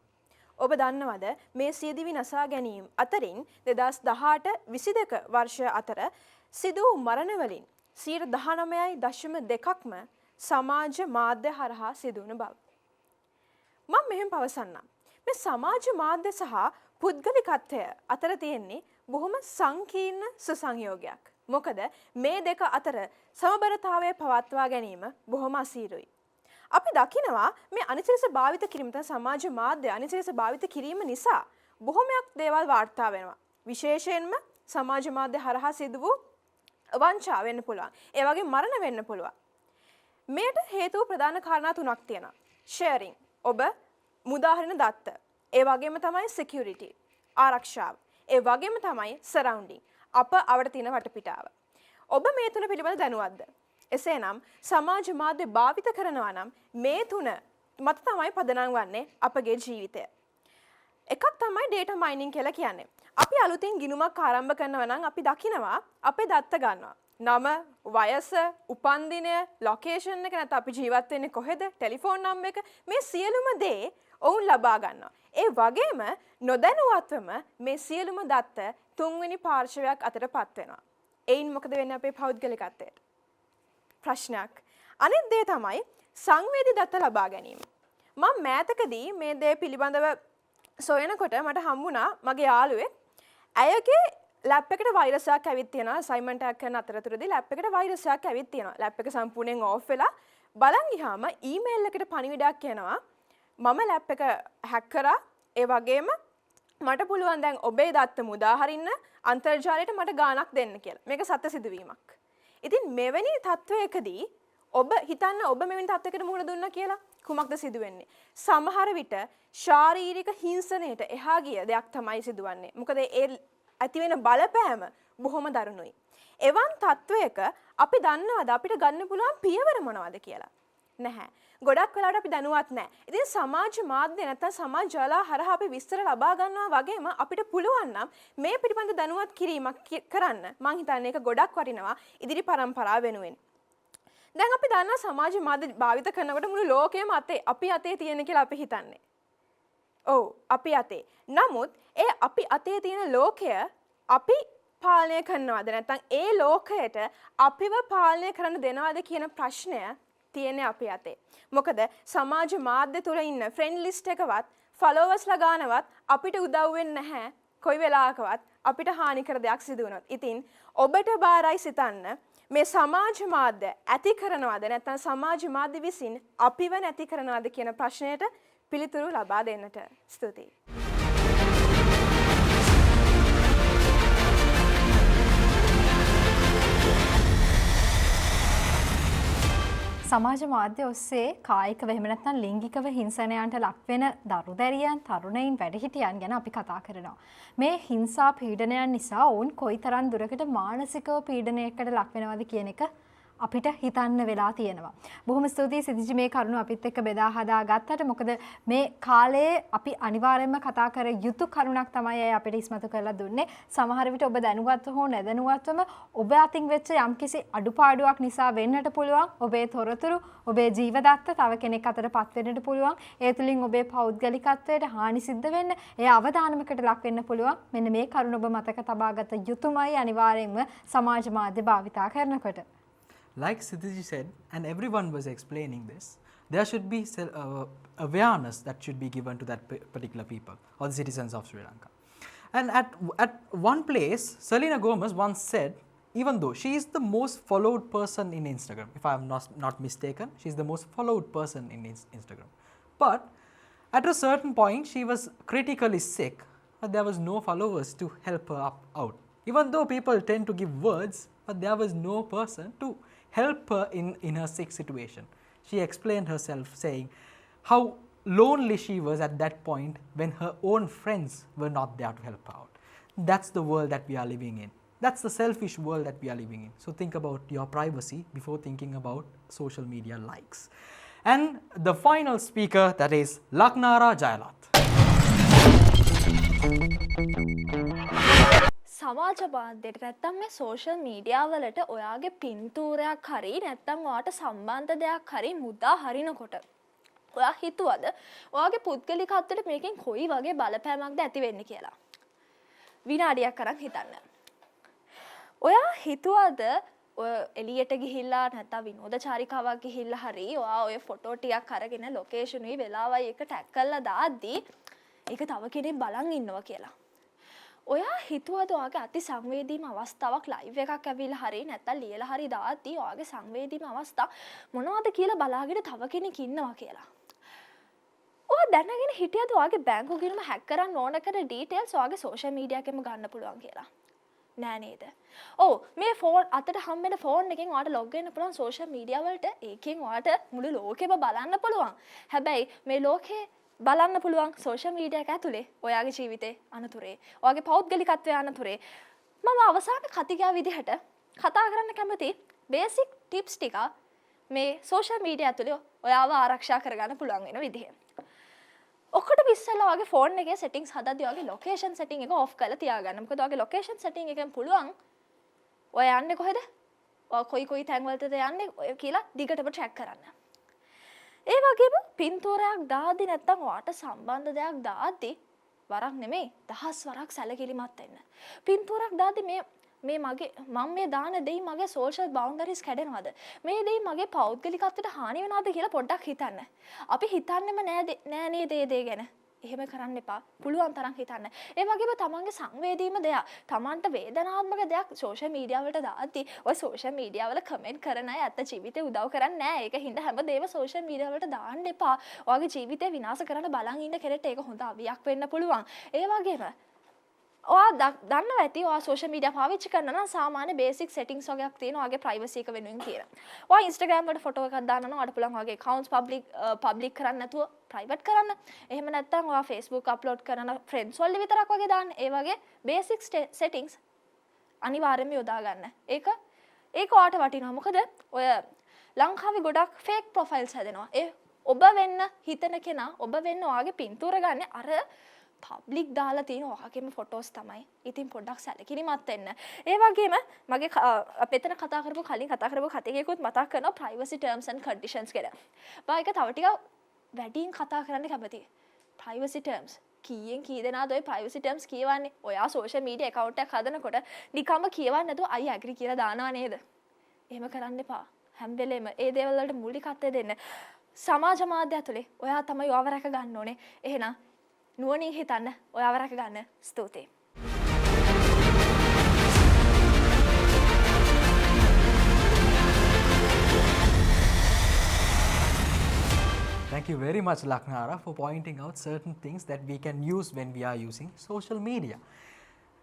ඔබ දන්නවද මේ සියදිවි නසා ගැනීම් අතරින් 2018-22 වර්ෂය අතර සිදු වූ මරණ වලින් 19.2%ක්ම සමාජ මාධ්‍ය හරහා සිදු වුණ බව. මම මෙහෙම පවසන්නම්. මේ සමාජ මාධ්‍ය සහ පුද්ගලිකත්වය අතර තියෙන්නේ බොහොම සංකීර්ණ සුසංයෝගයක්. මොකද මේ දෙක අතර සමබරතාවය පවත්වා ගැනීම බොහොම අසීරුයි. අපි දකිනවා මේ අනිසිලස භාවිත කිරීම තම සමාජ මාධ්‍ය අනිසිලස භාවිත කිරීම නිසා බොහොමයක් දේවල් වාර්තා වෙනවා. විශේෂයෙන්ම සමාජ මාධ්‍ය හරහා සිදු වූ වංචා වෙන්න පුළුවන්. ඒ වගේ මරණ වෙන්න පුළුවන්. මේට හේතුව ප්‍රධාන කාරණා තුනක් තියෙනවා. sharing ඔබ මුදාහරින දත්ත. ඒ වගේම තමයි security ආරක්ෂාව. ඒ වගේම තමයි surrounding අප අවට තියෙන වටපිටාව. ඔබ මේ තුන පිළිබඳ දැනුවත්ද? එසේනම් සමාජ මාධ්‍ය භාවිත කරනවා නම් මේ තුන මත තමයි පදනම් වන්නේ අපගේ ජීවිතය. එකක් තමයි data mining කියලා කියන්නේ. අපි අලුතින් ගිණුමක් ආරම්භ කරනවා නම් අපි දකිනවා අපේ දත්ත ගන්නවා. නම, වයස, උපන්දිනය, ලොකේෂන් එක නැත්නම් අපි ජීවත් වෙන්නේ කොහෙද, ටෙලිෆෝන් නම්බර් එක මේ සියලුම දේ ඔවුන් ලබා ගන්නවා. ඒ වගේම නොදැනුවත්වම මේ සියලුම දත්ත තුන්වෙනි පාර්ශවයක් අතරපත් වෙනවා. එයින් මොකද වෙන්නේ අපේ පෞද්ගලිකත්වයට? ප්‍රශ්නයක්. අනිත් දේ තමයි සංවේදී දත්ත ලබා ගැනීම. මම මෑතකදී මේ දේ පිළිබඳව සොයනකොට මට හම්බුණා මගේ යාළුවෙක්. ඇයගේ ලැප් එකට වෛරස් එකක් ඇවිත් තියෙනවා. අසයින්මන්ට් එකක් කරන අතරතුරදී ලැප් එකට වෛරස් එකක් ඇවිත් තියෙනවා. ලැප් එක සම්පූර්ණයෙන් ඕෆ් වෙලා බලන් ගියාම ඊමේල් එකට පණිවිඩයක් එනවා. මම ලැප් එක හැක් කරා. ඒ වගේම මට පුළුවන් දැන් ඔබේ දත්ත මුදා හරින්න අන්තර්ජාලයට මට ගාණක් දෙන්න කියලා. මේක සත්‍ය සිදුවීමක්. ඉතින් මෙවැනි තත්වයකදී ඔබ හිතන්න ඔබ මෙවැනි තත්වයකට මුහුණ දුන්නා කියලා කුමක්ද සිදුවෙන්නේ? සමහර විට ශාරීරික හිංසනයට එහා ගිය දෙයක් තමයි සිදුවන්නේ. මොකද ඒ ඇති වෙන බලපෑම බොහොම දරුණුයි. එවන් තත්වයක අපි දන්නවද අපිට ගන්න පුළුවන් පියවර මොනවද කියලා? නැහැ. ගොඩක් වෙලාවට අපි දැනුවත් නැහැ. ඉතින් සමාජ මාධ්‍ය නැත්නම් සමාජ ජාල හරහා අපි විස්තර ලබා ගන්නවා වගේම අපිට පුළුවන් නම් මේ පිළිබඳ දැනුවත් කිරීමක් කරන්න මම හිතන්නේ ඒක ගොඩක් වටිනවා ඉදිරි පරම්පරාව වෙනුවෙන්. දැන් අපි දන්නවා සමාජ මාධ්‍ය භාවිත කරනකොට මුළු ලෝකෙම අපි අතේ තියෙන කියලා අපි හිතන්නේ. ඔව් අපි අතේ. නමුත් ඒ අපි අතේ තියෙන ලෝකය අපි පාලනය කරනවද නැත්නම් ඒ ලෝකයට අපිව පාලනය කරන්න දෙනවද කියන ප්‍රශ්නය තියෙන්නේ අපි අතේ. මොකද සමාජ මාධ්‍ය තුල ඉන්න ෆ්‍රෙන්ඩ් ලිස්ට් එකවත් ෆලෝවර්ස්ලා ගානවත් අපිට උදව් වෙන්නේ නැහැ. කොයි වෙලාවකවත් අපිට හානි කර දෙයක් සිදු වුණොත්. ඉතින් ඔබට බාරයි සිතන්න මේ සමාජ මාධ්‍ය ඇති කරනවද නැත්නම් සමාජ මාධ්‍ය විසින් අපිව නැති කරනවද කියන ප්‍රශ්නයට පිළිතුරු ලබා දෙන්නට ස්තුතියි. සමාජ මාධ්‍ය ඔස්සේ කායිකව එහෙම නැත්නම් ලිංගිකව හිංසනයන්ට ලක්වෙන දරුදැරියන් තරුණයින් වැඩිහිටියන් ගැන අපි කතා කරනවා. මේ හිංසා පීඩනයන් නිසා ඔවුන් කොයිතරම් දුරකට මානසිකව පීඩනයකට ලක් වෙනවද කියන එක අපිට හිතන්න වෙලා තියෙනවා. බොහොම ස්තුතියි සිතිජි මේ කරුණ අපිත් එක්ක බෙදා හදා ගත්තට. මොකද මේ කාලේ අපි අනිවාර්යයෙන්ම කතා කර යුතු කරුණක් තමයි අය අපිට ඉස්මතු කරලා දුන්නේ. සමහර විට ඔබ දැනුවත්ව හෝ නැදැනුවත්වම ඔබ අතින් වෙච්ච යම්කිසි අඩුපාඩුවක් නිසා වෙන්නට පුළුවන් ඔබේ තොරතුරු ඔබේ ජීවදත්ත තව කෙනෙක් අතරපත් වෙන්නට පුළුවන්. ඒ තුලින් ඔබේ පෞද්ගලිකත්වයට හානි සිද්ධ වෙන්න, ඒ අවදානමකට ලක් වෙන්න පුළුවන්. මෙන්න මේ කරුණ ඔබ මතක තබාගත යුතුමයි අනිවාර්යයෙන්ම සමාජ මාධ්‍ය භාවිතා කරනකොට. Like Siddhiji said, and everyone was explaining this, there should be awareness that should be given to that particular people or the citizens of Sri Lanka. And at one place, Selena Gomez once said, even though she is the most followed person in Instagram, if I am not mistaken, she is the most followed person in Instagram. But at a certain point, she was critically sick, but there was no followers to help her out. Even though people tend to give words, but there was no person to help her in her sick situation. She explained herself saying how lonely she was at that point when her own friends were not there to help her out. That's the world that we are living in. That's the selfish world that we are living in. So think about your privacy before thinking about social media likes. And the final speaker, that is Laknara Jayalat. සමාජ මාධ්‍යයට නැත්තම් මේ social media වලට ඔයාගේ පින්තූරයක් හරි නැත්තම් ඔයාට සම්බන්ධ දෙයක් හරි මුදා හරිනකොට ඔයා හිතුවද ඔයාගේ පුද්ගලිකත්වයට මේකෙන් කොයි වගේ බලපෑමක්ද ඇති වෙන්නේ කියලා? විනාඩියක් අරන් හිතන්න. ඔයා හිතුවද ඔය එළියට ගිහිල්ලා නැත්තම් විනෝදචාරිකාවක් ගිහිල්ලා හරි ඔයා ඔය ෆොටෝ ටිකක් අරගෙන ලොකේෂන් උයි වෙලාවයි එක ටැග් කරලා දාද්දි ඒක තව කෙනෙක් බලන් ඉන්නවා කියලා? ඔයා හිතුවද ඔයාගේ අති සංවේදීම අවස්ථාවක් ලයිව් එකක් ඇවිල්ලා හරි නැත්තම් ලියලා හරි දාද්දී ඔයාගේ සංවේදීම අවස්ථා මොනවද කියලා බලාගෙන තව කෙනෙක් ඉන්නවා කියලා? ඔයා දැනගෙන හිටියද ඔයාගේ බැංකු ගිණුම හැක් කරන්න ඕන කරන ඩීටේල්ස් ඔයාගේ සෝෂල් මීඩියා එකෙම ගන්න පුළුවන් කියලා? නෑ නේද? ඔව් මේ ෆෝන් අතට හම්බෙන ෆෝන් එකෙන් ඔයාලට ලොග් වෙන්න පුළුවන් සෝෂල් මීඩියා වලට. ඒකෙන් ඔයාලට මුළු ලෝකෙම බලන්න පුළුවන්. හැබැයි මේ ලෝකේ බලන්න පුළුවන් සෝෂල් මීඩියා එක ඇතුලේ ඔයාගේ ජීවිතේ අනතුරේ, ඔයාගේ පෞද්ගලිකත්වයේ අනතුරේ. මම අවසාන කතිකා විදිහට කතා කරන්න කැමති බේසික් ටිප්ස් ටික මේ සෝෂල් මීඩියා ඇතුලේ ඔයාව ආරක්ෂා කරගන්න පුළුවන් වෙන විදිහ. ඔක්කොට ඉස්සෙල්ලා වගේ ෆෝන් එකේ සෙටින්ග්ස් හදද්දී වගේ ලොකේෂන් සෙටින් එක ඔෆ් කරලා තියාගන්න. මොකද වගේ ලොකේෂන් සෙටින් එකෙන් පුළුවන් ඔය යන්නේ කොහෙද? ඔය කොයි තැන් වලටද යන්නේ ඔය කියලා දිගටම ට්‍රැක් කරන්න. ඒ වගේම පින්තූරයක් දාද්දි නැත්තම් ඔයාට සම්බන්ධ දෙයක් දාද්දි වරක් නෙමෙයි 10 වරක් සැලකිලිමත් වෙන්න. පින්තූරයක් දාද්දි මේ මගේ මම මේ දාන දෙයි මගේ සෝෂල් බවුන්ඩරිස් කැඩෙනවද? මේ දෙයි මගේ පෞද්ගලිකත්වයට හානි වෙනවද කියලා පොඩ්ඩක් හිතන්න. අපි හිතන්නෙම නෑ නේද ඒ දේ ගැන. එහෙම කරන්න එපා. පුළුවන් තරම් හිතන්න. ඒ වගේම තමන්ගේ සංවේදීම දෙයක්, තමන්ට වේදනාත්මක දෙයක් සෝෂල් මීඩියා වලට දාද්දි ඔය සෝෂල් මීඩියා වල කමෙන්ට් කරන අය ඇත්ත ජීවිතේ උදව් කරන්නේ නෑ. ඒක හින්දා හැමදේම සෝෂල් මීඩියා වලට දාන්න එපා. ඔයාගේ ජීවිතේ විනාශ කරන්න බලන් ඉන්න කෙනෙක්ට ඒක හොඳ අවියක් වෙන්න පුළුවන්. ඒ වගේම ඔයා දන්නවා ඇති ඔයා සෝෂල් මීඩියා පාවිච්චි කරනවා නම් සාමාන්‍ය බේසික් සෙටින්ග්ස් වගේක් තියෙනවා ඔයාගේ ප්‍රයිවසි එක වෙනුවෙන් කියලා. ඔයා Instagram වලට ෆොටෝ එකක් දානවා නම් ඔයාට පුළුවන් ඔයාගේ accounts public කරන්න නැතුව private කරන්න. එහෙම නැත්නම් ඔයා Facebook upload කරන friends වල විතරක් වගේ දාන්න. ඒ වගේ basic settings අනිවාර්යයෙන්ම යොදා ගන්න. ඒක ඔයාට වටිනවා. මොකද ඔය ලංකාවේ ගොඩක් fake profiles හැදෙනවා. ඒ ඔබ වෙන්න හිතන කෙනා ඔබ වෙන්න ඔයාගේ පින්තූර ගන්න අර පබ්ලික් දාලා තියෙන ඔයාගේම ෆොටෝස් තමයි. ඉතින් පොඩ්ඩක් සැලකිලිමත් වෙන්න. ඒ වගේම මගේ අපෙතන කලින් කතා කරපු කතිකයකුත් මතක් කරනවා privacy terms and conditions කියලා. මම ඒක තව ටිකක් වැඩියෙන් කතා කරන්න කැමතියි. privacy terms කීයෙන් කී දෙනාද ඔය privacy terms කියවන්නේ? ඔයා social media account එකක් හදනකොට නිකම්ම කියවන්නේ නැතුව I agree කියලා දානවා නේද? එහෙම කරන්න එපා. හැම වෙලේම ඒ දේවල් වලට මූලිකත්වය දෙන්න. සමාජ මාධ්‍ය ඇතුලේ ඔයා තමයි ඔයාව රැක ගන්න ඕනේ. එහෙනම් නුවණින් හිතන්න ඔයාව රැක ගන්න. ස්තුතියි. Thank you very much, Laknara, for pointing out certain things that we can use when we are using social media.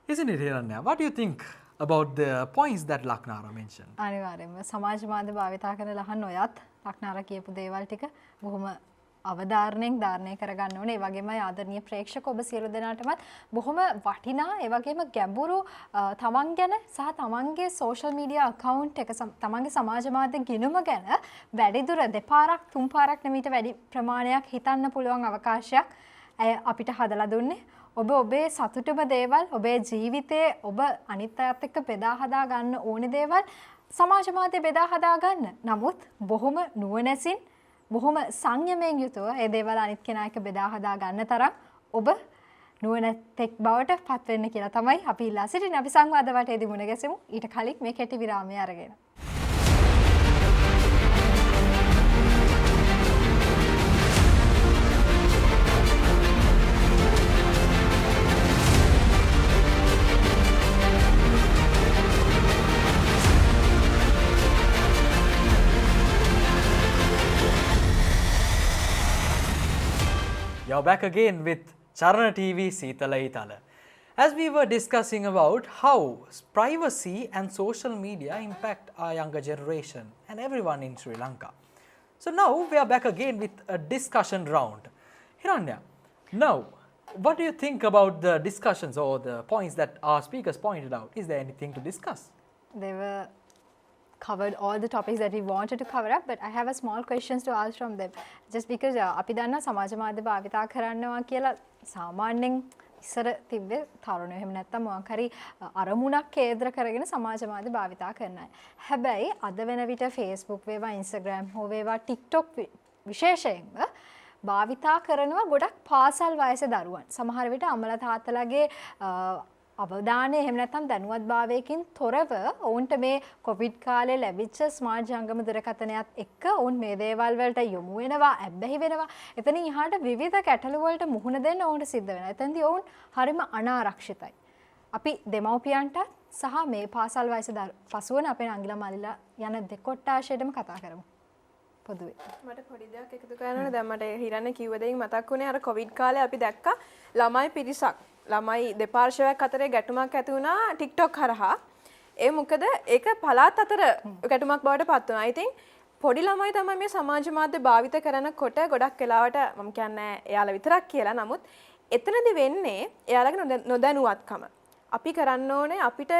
Isn't it, Hiranya? What do you think about the points that Laknara mentioned? අනිවාර්යයෙන්ම සමාජ මාධ්‍ය භාවිතා කරන ලහන් ඔයත් ලක්නාර කියපු දේවල් ටික බොහොම අවධාරණයෙන් ධාරණය කරගන්න ඕනේ. ඒ වගේම ආදරණීය ප්‍රේක්ෂක ඔබ සියලු දෙනාටමත් බොහොම වටිනා ඒ වගේම ගැඹුරු තමන් ගැන සහ තමන්ගේ සෝෂල් මීඩියා account එක තමන්ගේ සමාජ මාධ්‍ය ගිණුම ගැන වැඩිදුර දෙපාරක් තුන් පාරක් නෙමෙයිට වැඩි ප්‍රමාණයක් හිතන්න පුළුවන් අවකාශයක් අපිට හදලා දුන්නේ. ඔබ ඔබේ සතුටුම දේවල් ඔබේ ජීවිතේ ඔබ අනිත් අයත් එක්ක බෙදා හදා ගන්න ඕනේ දේවල් සමාජ මාධ්‍ය බෙදා හදා ගන්න. නමුත් බොහොම නුවණැසින් බොහොම සංයමයෙන් යුතුව ඒ දේවල් අනිත් කෙනා එක්ක බෙදා හදා ගන්න තරම් ඔබ නුවණැත්තෙක් බවට පත් වෙන්න කියලා තමයි අපි ඉල්ලා සිටින්නේ. අපි සංවාද වටේදී මුණ ගැසෙමු. ඊට කලින් මේ කෙටි විරාමය අරගෙන. You're back again with Charana TV Seethala Eethala. As we were discussing about how privacy and social media impact our younger generation and everyone in Sri Lanka. So now we are back again with a discussion round. Hiranya, now what do you think about the discussions or the points that our speakers pointed out? Is there anything to discuss? They were covered all the topics that we wanted to cover up, but I have a small questions to ask from them. Just because අපි දන්නා සමාජ මාධ්‍ය භාවිතා කරනවා කියලා සාමාන්‍යයෙන් ඉස්සර තිබ්බේ තරුණයෝ එහෙම නැත්නම් මොකක් හරි අරමුණක් කේන්ද්‍ර කරගෙන සමාජ මාධ්‍ය භාවිතා කරන අය. හැබැයි අද වෙන විට Facebook වේවා Instagram හෝ වේවා TikTok විශේෂයෙන්ම භාවිතා කරනවා ගොඩක් පාසල් වයසේ දරුවන්. සමහර විට අම්මලා තාත්තලාගේ අවධානය එහෙම නැත්නම් දැනුවත්භාවයකින් තොරව ඔවුන්ට මේ කොවිඩ් කාලේ ලැබිච්ච ස්මාර්ට් ජංගම දුරකථනයත් එක්ක ඔවුන් මේ දේවල් වලට යොමු වෙනවා, ඇබ්බැහි වෙනවා. එතනින් එහාට විවිධ ගැටලු වලට මුහුණ දෙන්න ඔවුන්ට සිද්ධ වෙනවා. එතෙන්දී ඔවුන් හරිම අනාරක්ෂිතයි. අපි දෙමව්පියන්ට සහ මේ පාසල් වයසේ පසුවන අපේ නංගිලා මල්ලිලා යන දෙකොට්ටාශයටම කතා කරමු. පොදුවේ. මට පොඩි දෙයක් එකතු කරන්න ඕනේ. දැන් මට හිරන්නේ කිව්ව දෙයින් මතක් වුණේ අර කොවිඩ් කාලේ අපි දැක්කා ළමයි පිරිසක් ළමයි දෙපාර්ශවයක් අතරේ ගැටුමක් ඇති වුණා TikTok හරහා. ඒ මොකද ඒක පළාත් අතර ගැටුමක් බවට පත් වුණා. ඉතින් පොඩි ළමයි තමයි මේ සමාජ මාධ්‍ය භාවිත කරනකොට ගොඩක් වෙලාවට මම කියන්නේ එයාලා විතරක් කියලා. නමුත් එතනදි වෙන්නේ එයාලගේ නොදැනුවත්කම. අපි කරන්න ඕනේ අපිට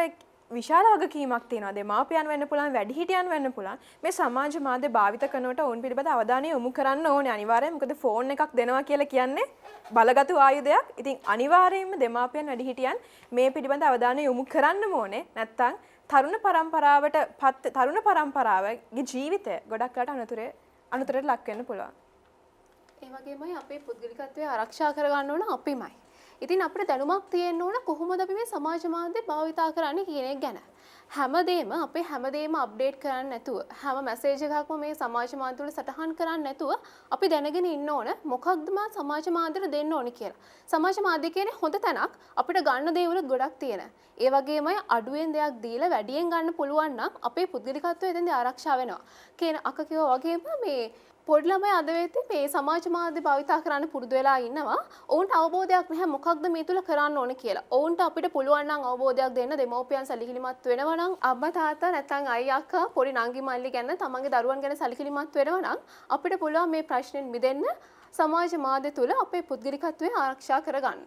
විශාල වගකීමක් තියෙනවා. දෙමාපියන් වෙන්න පුළුවන්, වැඩිහිටියන් වෙන්න පුළුවන්. මේ සමාජ මාධ්‍ය භාවිත කරනකොට ඔවුන් පිළිබඳ අවධානය යොමු කරන්න ඕනේ අනිවාර්යයෙන්. මොකද ෆෝන් එකක් දෙනවා කියලා කියන්නේ බලගතු ආයුධයක්. ඉතින් අනිවාර්යයෙන්ම දෙමාපියන් වැඩිහිටියන් මේ පිළිබඳ අවධානය යොමු කරන්නම ඕනේ. නැත්තම් තරුණ පරම්පරාවගේ ජීවිතය ගොඩක් වෙලාට අනතුරට ලක් වෙන්න පුළුවන්. ඒ වගේමයි අපේ පුද්ගලිකත්වය ආරක්ෂා කරගන්න ඕන අපිමයි. ඉතින් අපිට දැනුමක් තියෙන්න ඕන කොහොමද අපි මේ සමාජ මාධ්‍ය භාවිතා කරන්නේ කියන එක ගැන. හැමදේම අප්ඩේට් කරන්නේ නැතුව හැම මැසේජ් එකක්ම මේ සමාජ මාධ්‍ය වල සටහන් කරන්නේ නැතුව අපි දැනගෙන ඉන්න ඕන මොකක්ද මා සමාජ මාධ්‍යට දෙන්න ඕනේ කියලා. සමාජ මාධ්‍ය කියන්නේ හොඳ තැනක් අපිට ගන්න දේවල් ගොඩක් තියෙන. ඒ වගේමයි අඩුවෙන් දෙයක් දීලා වැඩියෙන් ගන්න පුළුවන් නම් අපේ පුද්ගලිකත්වය එතෙන්දී ආරක්ෂා වෙනවා. කියන අක කිව්වා වගේම මේ පොඩි ළමයි අද වෙද්දී මේ සමාජ මාධ්‍ය භාවිතා කරන්න පුරුදු වෙලා ඉන්නවා. ඔවුන්ට අවබෝධයක් නැහැ මොකක්ද මේ තුල කරන්න ඕනේ කියලා. ඔවුන්ට අපිට පුළුවන් නම් අවබෝධයක් දෙන්න දෙමෝපියන් සැලකිලිමත් වෙනවා නම් අම්මා තාත්තා නැත්නම් අයියා අක්කා පොඩි නංගි මල්ලි ගැන තමන්ගේ දරුවන් ගැන සැලකිලිමත් වෙනවා නම් අපිට පුළුවන් මේ ප්‍රශ්නෙන් මිදෙන්න සමාජ මාධ්‍ය තුල අපේ පුද්ගලිකත්වය ආරක්ෂා කරගන්න.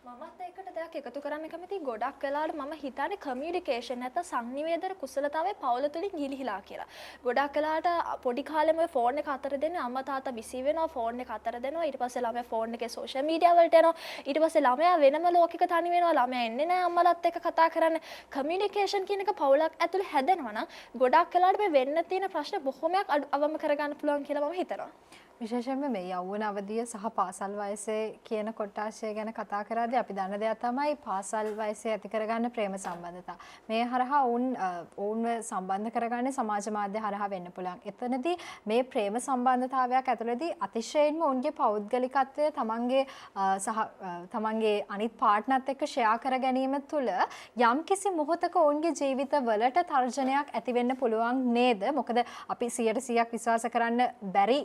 මමත් ඒකට දෙයක් එකතු කරන්න කැමති. ගොඩක් වෙලාවට මම හිතන්නේ කමියුනිකේෂන් නැත්නම් සංනිවේදන කුසලතාවයේ පවුල තුලින් ගිලිහිලා කියලා. ගොඩක් වෙලාවට පොඩි කාලෙම ඔය ෆෝන් එක අතර දෙන්නේ අම්මා තාත්තා බිසි වෙනවා, ෆෝන් එක අතර දෙනවා. ඊට පස්සේ ළමයා ෆෝන් එකේ සෝෂල් මීඩියා වලට යනවා. ඊට පස්සේ ළමයා වෙනම ලෝකයක තනි වෙනවා. ළමයා එන්නේ නැහැ අම්මලාත් එක්ක කතා කරන්න. කමියුනිකේෂන් කියන එක පවුලක් ඇතුලේ හැදෙනවා නම් ගොඩක් වෙලාවට මේ වෙන්න තියෙන ප්‍රශ්න බොහොමයක් අවම කරගන්න පුළුවන් කියලා මම හිතනවා. විශේෂයෙන්ම මේ යෞවන අවධිය සහ පාසල් වයසේ කියන කොටාශය ගැන කතා කරද්දී අපි දන්න දෙයක් තමයි පාසල් වයසේ ඇති කරගන්න ප්‍රේම සම්බන්ධතා. මේ හරහා ඔවුන්ව සම්බන්ධ කරගන්නේ සමාජ මාධ්‍ය හරහා වෙන්න පුළුවන්. එතනදී මේ ප්‍රේම සම්බන්ධතාවයක් ඇතුළතදී අතිශයින්ම ඔවුන්ගේ පෞද්ගලිකත්වය තමන්ගේ අනිත් පාර්ට්නර්ත් එක්ක ෂෙයා කර ගැනීම තුළ යම්කිසි මොහොතක ඔවුන්ගේ ජීවිතවලට තර්ජනයක් ඇති වෙන්න පුළුවන් නේද? මොකද අපි 100% විශ්වාස කරන්න බැරි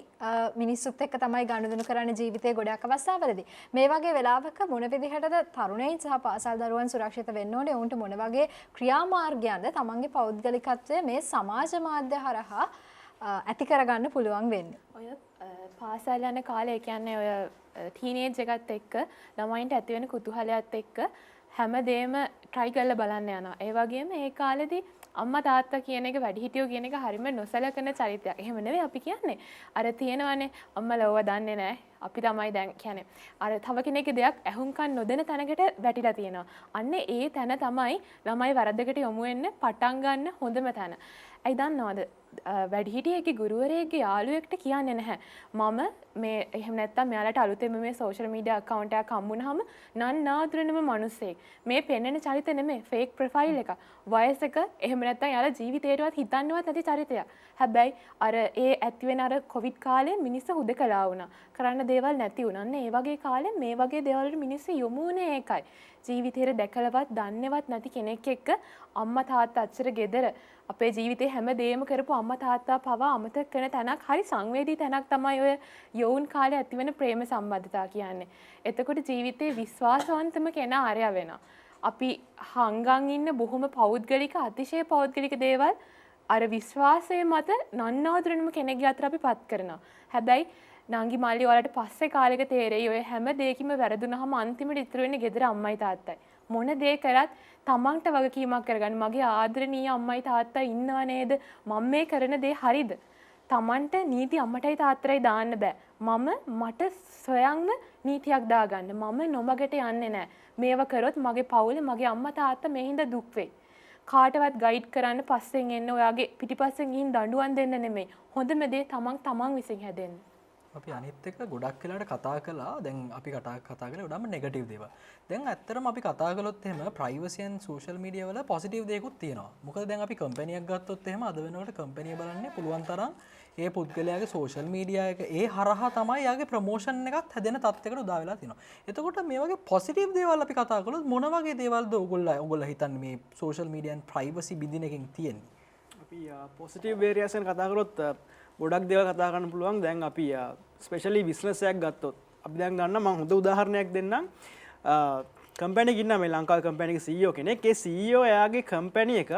මිනිස්සුත් එක්ක තමයි ගනුදෙනු කරන්න ජීවිතයේ ගොඩක් අවස්ථාවලදී. මේ වගේ වෙලාවක මොන විදිහටද තරුණයින් සහ පාසල් දරුවන් සුරක්ෂිත වෙන්න ඕනේ? උන්ට මොන වගේ ක්‍රියාමාර්ගයන්ද තමන්ගේ පෞද්ගලිකත්වය මේ සමාජ මාධ්‍ය හරහා ඇති කරගන්න පුළුවන් වෙන්නේ? ඔය පාසල් යන කාලේ කියන්නේ ඔය ටීනේජ් එකත් එක්ක ළමයින්ට ඇති වෙන කුතුහලයත් එක්ක හැමදේම try කරලා බලන්න යනවා. ඒ වගේම ඒ කාලෙදී අම්මා තාත්තා කියන එක වැඩිහිටියෝ කියන එක හරියම නොසලකන චරිතයක්. එහෙම නෙවෙයි අපි කියන්නේ. අර තියෙනවනේ අම්මලා ඕවා දන්නේ නැහැ. අපි තමයි දැන් කියන්නේ. අර තව කෙනෙක්ගේ දෙයක් ඇහුම්කන් නොදෙන තැනකට වැටිලා තියෙනවා. අන්න ඒ තැන තමයි ළමයි වරදකට යොමු වෙන්න පටන් ගන්න හොඳම තැන. ඇයි දන්නවද? වැඩිහිටියෙක්ගේ ගුරුවරයෙක්ගේ යාළුවෙක්ට කියන්නේ නැහැ. මම මේ එහෙම නැත්තම් මෙයාලට අලුතෙන්ම මේ සෝෂල් මීඩියා account එකක් හම්බුනහම නන්නාතුරනම මිනිස්සෙක්. මේ පෙන්වන චරිත නෙමෙයි fake profile එක. වයස එක එහෙම නැත්තම් යාලා ජීවිතේටවත් හිතන්නවත් නැති චරිතයක්. හැබැයි අර ඒ ඇති වෙන අර කොවිඩ් කාලේ මිනිස්සු හුදකලා වුණා. කරන්න දේවල් නැති වුණා. අන්න ඒ වගේ කාලේ මේ වගේ දේවල් වලට මිනිස්සු යොමු වුණේ ඒකයි. ජීවිතේට දැකලවත් දන්නේවත් නැති කෙනෙක් එක්ක අම්මා තාත්තා අච්චර ගෙදර අපේ ජීවිතේ හැම දෙයක්ම කරපු අම්මා තාත්තා පවා අමතක කරන තැනක් හරි සංවේදී තැනක් තමයි ඔය යෝන් කාලේ ඇතිවෙන ප්‍රේම සම්බන්ධතා කියන්නේ. එතකොට ජීවිතේ විශ්වාසවන්තම කෙනා ආරය වෙනවා. අපි හංගන් ඉන්න බොහොම පෞද්ගලික අතිශය පෞද්ගලික දේවල් අර විශ්වාසයේ මත නන්නාඳුරනම කෙනෙක්ගේ අතර අපි පත් කරනවා. හැබැයි නංගි මල්ලි වලට පස්සේ කාලෙක තේරෙයි ඔය හැම දෙයකින්ම වැරදුනහම අන්තිමට ඉතුරු වෙන්නේ ගෙදර අම්මයි තාත්තයි. මොන දේ කරත් තමන්ට වගකීමක් කරගන්න. මගේ ආදරණීය අම්මයි තාත්තා ඉන්නව නේද? මම මේ කරන දේ හරිද? තමන්ට නීති අම්මටයි තාත්තටයි දාන්න බෑ. මට සොයන්ම නීතියක් දාගන්න. මම නොමගට යන්නේ නැහැ. මේව කරොත් මගේ පවුල මගේ අම්මා තාත්තා මේ හින්දා දුක් වෙයි. කාටවත් ගයිඩ් කරන්න පස්සෙන් එන්න ඔයාගේ පිටිපස්සෙන් ගිහින් දඬුවම් දෙන්න නෙමෙයි. හොඳම දේ තමන් විසින් හැදෙන්න. අපි අනිත් එක ගොඩක් වෙලාට කතා කළා. දැන් අපි කතා කළේ උඩම නෙගටිව් දේවල්. දැන් ඇත්තටම අපි කතා කළොත් එහෙම ප්‍රයිවසි and සෝෂල් මීඩියා වල පොසිටිව් දේකුත් තියෙනවා. මොකද දැන් අපි කම්පැනි එකක් ගත්තොත් එහෙම අද වෙනකොට කම්පැනි බලන්නේ පුළුවන් තරම් ඒ පුද්ගලයාගේ සෝෂල් මීඩියා එක ඒ හරහා තමයි යාගේ ප්‍රොමෝෂන් එකක් හැදෙන තත්යකට උදා වෙලා තියෙනවා. එතකොට මේ වගේ පොසිටිව් දේවල් අපි කතා කළොත් මොන වගේ දේවල්ද ඔයගොල්ලෝ හිතන්නේ මේ සෝෂල් මීඩියා and ප්‍රයිවසි බිඳින එකෙන් තියෙන්නේ? අපි පොසිටිව් වේරියේෂන් කතා කරොත් ගොඩක් දේවල් කතා කරන්න පුළුවන්. දැන් අපි ස්පෙෂලි බිස්නස් එකක් ගත්තොත් අපි දැන් ගන්න මම හොඳ උදාහරණයක් දෙන්නම්. කම්පැනි ඉන්න මේ ලංකාවේ කම්පැනි එකේ CEO කෙනෙක්. ඒ CEO එයාගේ කම්පැනි එක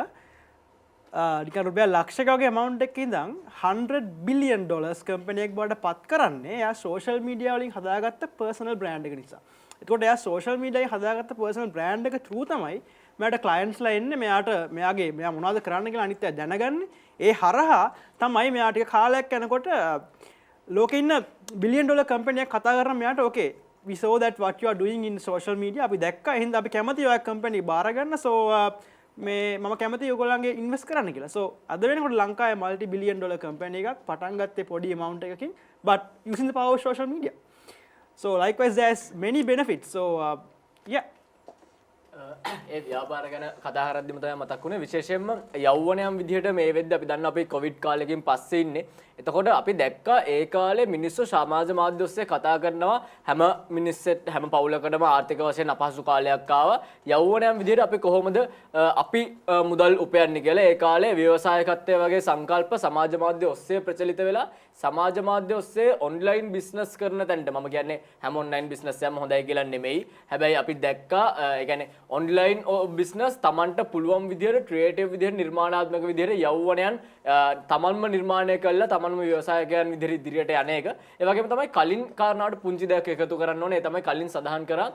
නිකන් රුපියල් ලක්ෂක වගේ amount එකක ඉඳන් $100 billion කම්පැනි එකක් බවට පත් කරන්නේ එයා social media වලින් හදාගත්ත personal brand එක නිසා. එතකොට එයා social media එකේ හදාගත්ත personal brand එක through තමයි මෙයාට clientsලා එන්නේ මෙයා මොනවද කරන්න කියලා අනිත් අය දැනගන්නේ. ඒ හරහා තමයි මෙයා ටික කාලයක් යනකොට ලෝකේ ඉන්න $1 billion කම්පැනි එකක් කතා කරන මෙයාට okay we saw that what you are doing in social media අපි දැක්කා එහෙනම් අපි කැමති ඔය කම්පැනි බාර ගන්න so මේ මම කැමති ඔයගොල්ලන්ගේ ඉන්වෙස්ට් කරන්න කියලා. so අද වෙනකොට ලංකාවේ multi billion dollar කම්පැනි එකක් පටන් ගත්තේ පොඩි amount එකකින් but using the power of social media. so likewise there's many benefits. so yeah ඒ ව්‍යාපාර ගැන කතා කරද්දිම තමයි මතක් වුණේ විශේෂයෙන්ම යෞවනයන් විදිහට මේ වෙද්දී අපි දන්නවා අපි කොවිඩ් කාලෙකින් පස්සේ ඉන්නේ. එතකොට අපි දැක්කා ඒ කාලේ මිනිස්සු සමාජ මාධ්‍ය ඔස්සේ කතා කරනවා හැම පවුලකටම ආර්ථික වශයෙන් අපහසු කාලයක් ආවා. යෞවනයන් විදිහට අපි කොහොමද අපි මුදල් උපයන්නේ කියලා ඒ කාලේ ව්‍යවසායකත්වයේ වගේ සංකල්ප සමාජ මාධ්‍ය ඔස්සේ ප්‍රචලිත වෙලා සමාජ මාධ්‍ය ඔස්සේ ඔන්ලයින් බිස්නස් කරන තැනට මම කියන්නේ හැම ඔන්ලයින් බිස්නස් එකක්ම හොඳයි කියලා නෙමෙයි. හැබැයි අපි දැක්කා ඒ කියන්නේ ඔන්ලයින් බිස්නස් තමන්ට පුළුවන් විදිහට ක්‍රියේටිව් විදිහට නිර්මාණාත්මක විදිහට යෞවනයන් තමන්ම නිර්මාණය කළා තමන්ම ව්‍යවසායකයන් විදිහට ඉදිරියට යන එක. ඒ වගේම තමයි කලින් කාරණාවට පුංචි දෙයක් එකතු කරන්න ඕනේ. ඒ තමයි කලින් සඳහන් කරා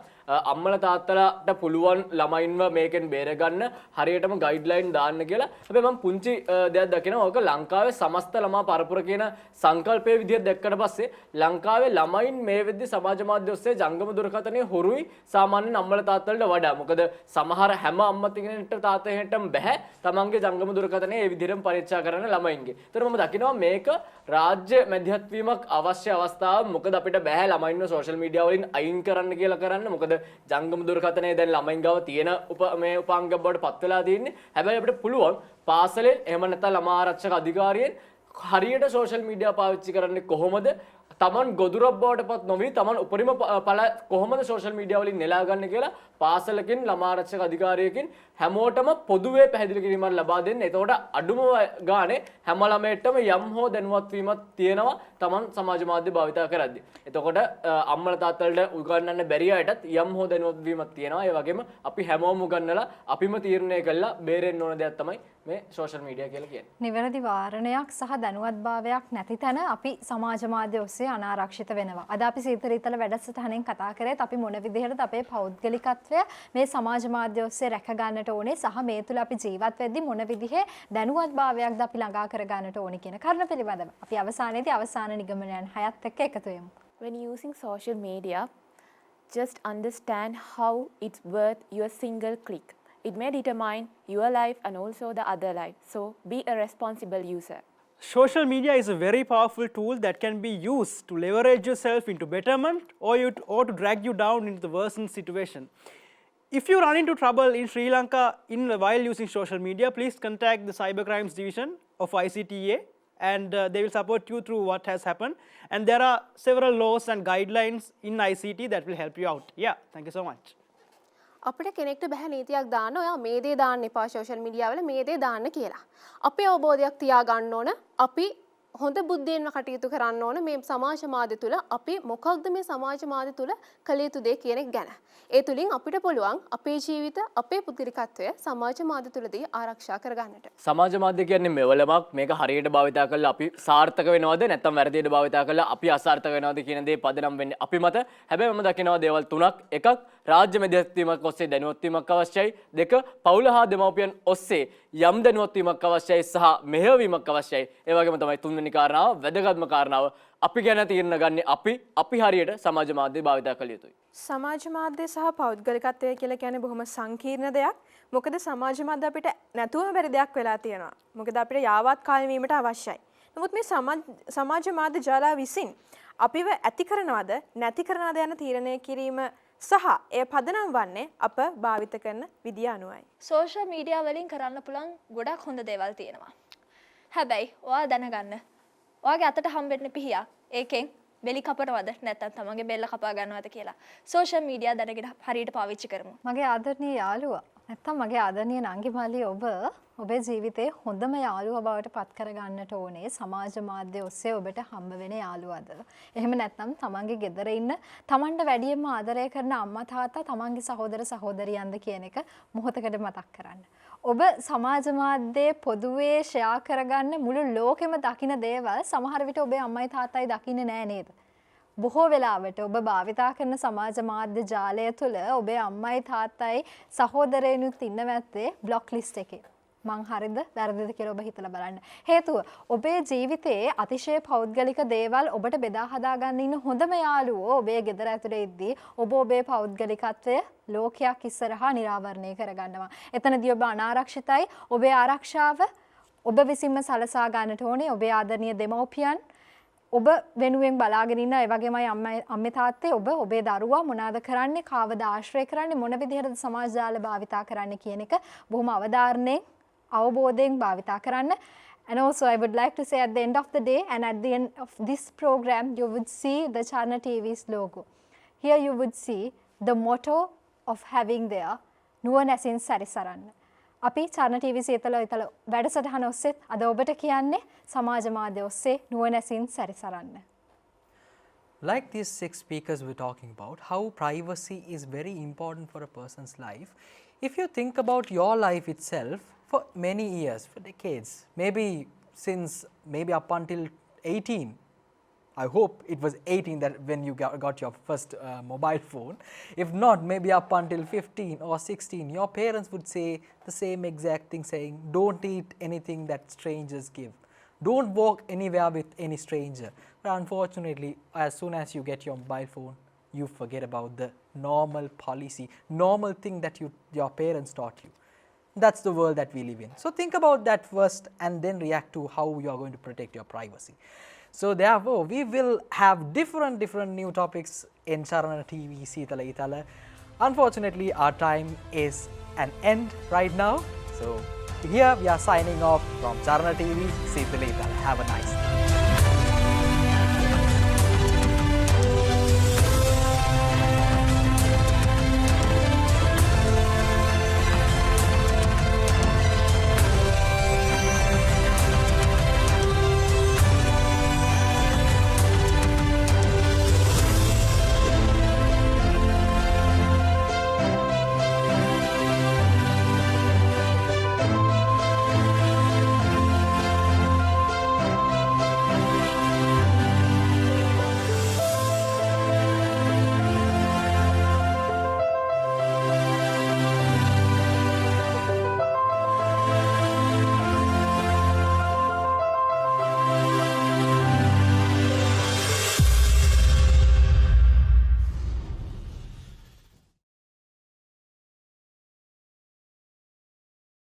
අම්මලා තාත්තලාට පුළුවන් ළමයින්ව මේකෙන් බේර ගන්න හරියටම ගයිඩ්ලයින් දාන්න කියලා. හැබැයි මම පුංචි දෙයක් දකිනවා. ඔක ලංකාවේ සමස්ත ළමා පරපුර කියන සංකල්පයේ විදිහට දැක්කට පස්සේ ලංකාවේ ළමයින් මේ වෙද්දී සමාජ මාධ්‍ය ඔස්සේ ජංගම දුරකථනයේ හොරුයි සාමාන්‍ය අම්මලා තාත්තලාට වඩා. මොකද සමහර හැම අම්මා කෙනෙක්ට තාත්තා කෙනෙක්ටම බෑ තමන්ගේ ජංගම දුරකථනයේ ඒ විදිහටම පරීක්ෂා කරන්න ළමයින්ගේ. ඒතර මම දකිනවා මේක රාජ්‍ය මැදිහත් වීමක් අවශ්‍ය අවස්ථාවක්. මොකද අපිට බෑ ළමයින්ව සෝෂල් මීඩියා වලින් අයින් කරන්න කියලා කරන්න. මොකද ජංගම දුරකථනයේ දැන් ළමයින් ගාව තියෙන උපාංග බවට පත් වෙලා තියෙන්නේ. හැබැයි අපිට පුළුවන් පාසලෙන් එහෙම නැත්නම් ළමා ආරක්ෂක අධිකාරියෙන් හරියට සෝෂල් මීඩියා පාවිච්චි කරන්නේ කොහොමද? තමන් ගොදුරක් බවට පත් නොවි තමන් උපරිම පළ කොහොමද සෝෂල් මීඩියා වලින් නෙලා ගන්න කියලා පාසලකින් ළමා ආරක්ෂක අධිකාරියකින් හැමෝටම පොදුවේ පැහැදිලි කිරීමක් ලබා දෙන්න. එතකොට අඩුම ගානේ හැම ළමයෙක්ටම යම් හෝ දැනුවත් වීමක් තියෙනවා තමන් සමාජ මාධ්‍ය භාවිත කරද්දී. එතකොට අම්මලා තාත්තලාට උගන්වන්න බැරි අයටත් යම් හෝ දැනුවත් වීමක් තියෙනවා. ඒ වගේම අපි හැමෝම උගන්වලා අපිම තීරණය කළා බේරෙන්න ඕන දෙයක් තමයි මේ සෝෂල් මීඩියා කියලා කියන්නේ. නිවැරදි වාරණයක් සහ දැනුවත්භාවයක් නැති තැන අපි සමාජ මාධ්‍ය ඔස්සේ අනාරක්ෂිත වෙනවා. අද අපි සීතල ඊතල වැඩසටහනෙන් කතා කරේත් අපි මොන විදිහටද අපේ පෞද්ගලිකත්වය මේ සමාජ මාධ්‍ය ඔස්සේ රැක ගන්නට ඕනේ සහ මේ තුල අපි ජීවත් වෙද්දී මොන විදිහේ දැනුවත්භාවයක්ද අපි ළඟා කර ගන්නට ඕනේ කියන කරුණ පිළිබඳව අපි අවසානයේදී අවසාන නිගමනයන් 6ත් එක්ක එකතු වෙමු. When using social media, just understand how it's worth your single click. It may determine your life and also the other life. So be a responsible user. Social media is a very powerful tool that can be used to leverage yourself into betterment or to drag you down into the worsened situation. If you run into trouble in Sri Lanka while using social media, please contact the Cybercrimes Division of ICTA and they will support you through what has happened. And there are several laws and guidelines in ICT that will help you out. Yeah, thank you so much. අපිට කෙනෙක්ට බෑ නීතියක් දාන්න ඔයා මේ දේ දාන්න එපා සෝෂල් මීඩියා වල මේ දේ දාන්න කියලා. අපේ අවබෝධයක් තියා ගන්න ඕන. අපි හොඳ බුද්ධියෙන්ම කටයුතු කරන්න ඕන මේ සමාජ මාධ්‍ය තුල අපි මොකක්ද මේ සමාජ මාධ්‍ය තුල කළ යුතු දේ කියන එක ගැන. ඒ තුලින් අපිට පුළුවන් අපේ ජීවිත අපේ පුද්ගලිකත්වය සමාජ මාධ්‍ය තුලදී ආරක්ෂා කරගන්නට. සමාජ මාධ්‍ය කියන්නේ මෙවලමක් මේක හරියට භාවිතා කරලා අපි සාර්ථක වෙනවද නැත්නම් වැරදියට භාවිතා කරලා අපි අසාර්ථක වෙනවද කියන දේ පදනම් වෙන්නේ අපි මත. හැබැයි මම දකිනවා දේවල් තුනක්. එකක් රාජ්‍ය මැදිහත් වීමක් ඔස්සේ දැනුවත් වීමක් අවශ්‍යයි. දෙක පවුල හා දෙමව්පියන් ඔස්සේ යම් දැනුවත් වීමක් අවශ්‍යයි සහ මෙහෙයවීමක් අවශ්‍යයි. ඒ වගේම තමයි තුන්වෙනි කාරණාව වැදගත්ම කාරණාව අපි ගැන තීරණ ගන්න අපි හරියට සමාජ මාධ්‍ය භාවිත කළ යුතුයි. සමාජ මාධ්‍ය සහ පෞද්ගලිකත්වය කියලා කියන්නේ බොහොම සංකීර්ණ දෙයක්. මොකද සමාජ මාධ්‍ය අපිට නැතුවම බැරි දෙයක් වෙලා තියෙනවා. මොකද අපිට යාවත් කාලය වීමට අවශ්‍යයි. නමුත් මේ සමාජ මාධ්‍ය ජාලා විසින් අපිව ඇති කරනවද නැති කරනවද යන තීරණය කිරීම සහ එය පදනම් වන්නේ අප භාවිත කරන විදිය අනුවයි. සෝෂල් මීඩියා වලින් කරන්න පුළුවන් ගොඩක් හොඳ දේවල් තියෙනවා. හැබැයි ඔයා දැනගන්න ඔයාගේ අතට හම්බෙන්න පිහියක් ඒකෙන් බෙලි කපනවද නැත්නම් තමන්ගේ බෙල්ල කපා ගන්නවද කියලා සෝෂල් මීඩියා දැනගෙන හරියට පාවිච්චි කරමු. මගේ ආදරණීය යාළුවා නැත්තම් මගේ ආදරණීය නංගි මල්ලි ඔබේ ජීවිතේ හොඳම යාළුවා බවට පත් කරගන්නට ඕනේ සමාජ මාධ්‍ය ඔස්සේ ඔබට හම්බ වෙන යාළුවාද? එහෙම නැත්නම් තමන්ගේ ගෙදර ඉන්න තමන්ට වැඩියෙන්ම ආදරය කරන අම්මා තාත්තා තමන්ගේ සහෝදර සහෝදරියන්ද කියන එක මොහොතකට මතක් කරන්න. ඔබ සමාජ මාධ්‍යයේ පොදුවේ ෂෙයා කරගන්න මුළු ලෝකෙම දකින දේවල් සමහර විට ඔබේ අම්මයි තාත්තයි දකින්නේ නෑ නේද? බොහෝ වෙලාවට ඔබ භාවිතා කරන සමාජ මාධ්‍ය ජාලය තුළ ඔබේ අම්මයි තාත්තයි සහෝදරයනුත් ඉන්න මැත්තේ බ්ලොක් ලිස්ට් එකේ. මං හරිද වැරදිද කියලා ඔබ හිතලා බලන්න. හේතුව ඔබේ ජීවිතයේ අතිශය පෞද්ගලික දේවල් ඔබට බෙදා හදා ගන්න ඉන්න හොඳම යාළුවෝ ඔබේ ගෙදර ඇතුලේ ඉද්දී ඔබේ පෞද්ගලිකත්වය ලෝකයක් ඉස්සරහා නිරාවරණය කරගන්නවා. එතනදී ඔබ අනාරක්ෂිතයි. ඔබේ ආරක්ෂාව ඔබ විසින්ම සලසා ගන්නට ඕනේ. ඔබේ ආදරණීය දෙමව්පියන් ඔබ වෙනුවෙන් බලාගෙන ඉන්න ඒ වගේමයි අම්මේ තාත්තේ ඔබේ දරුවා මොනවාද කරන්නේ, කාවද ආශ්‍රය කරන්නේ, මොන විදිහටද සමාජ ජාල භාවිතා කරන්නේ කියන එක බොහොම අවධාරණයෙන් අවබෝධයෙන් භාවිතා කරන්න. And also I would like to say at the end of the day and at the end of this program you would see the Charana TV's logo. Here you would see the motto of having their නුවණැසින් සැරිසරන්න. අපි Charana TV සීතල ඊතල වැඩසටහන ඔස්සේ අද ඔබට කියන්නේ සමාජ මාධ්‍ය ඔස්සේ නුවණැසින් සැරිසරන්න. Like these 6 speakers were talking about, how privacy is very important for a person's life. If you think about your life itself, for many years, for decades, maybe up until 18, I hope it was 18 that when you got your first mobile phone. If not, maybe up until 15 or 16, your parents would say the same exact thing, saying, don't eat anything that strangers give. Don't walk anywhere with any stranger. But unfortunately, as soon as you get your mobile phone, you forget about the normal policy, normal thing that your parents taught you. That's the world that we live in. So think about that first and then react to how you are going to protect your privacy. So therefore, we will have different new topics in Charana TV Seethala Eethala. Unfortunately, our time is an end right now. So here we are signing off from Charana TV Seethala Eethala. Have a nice day.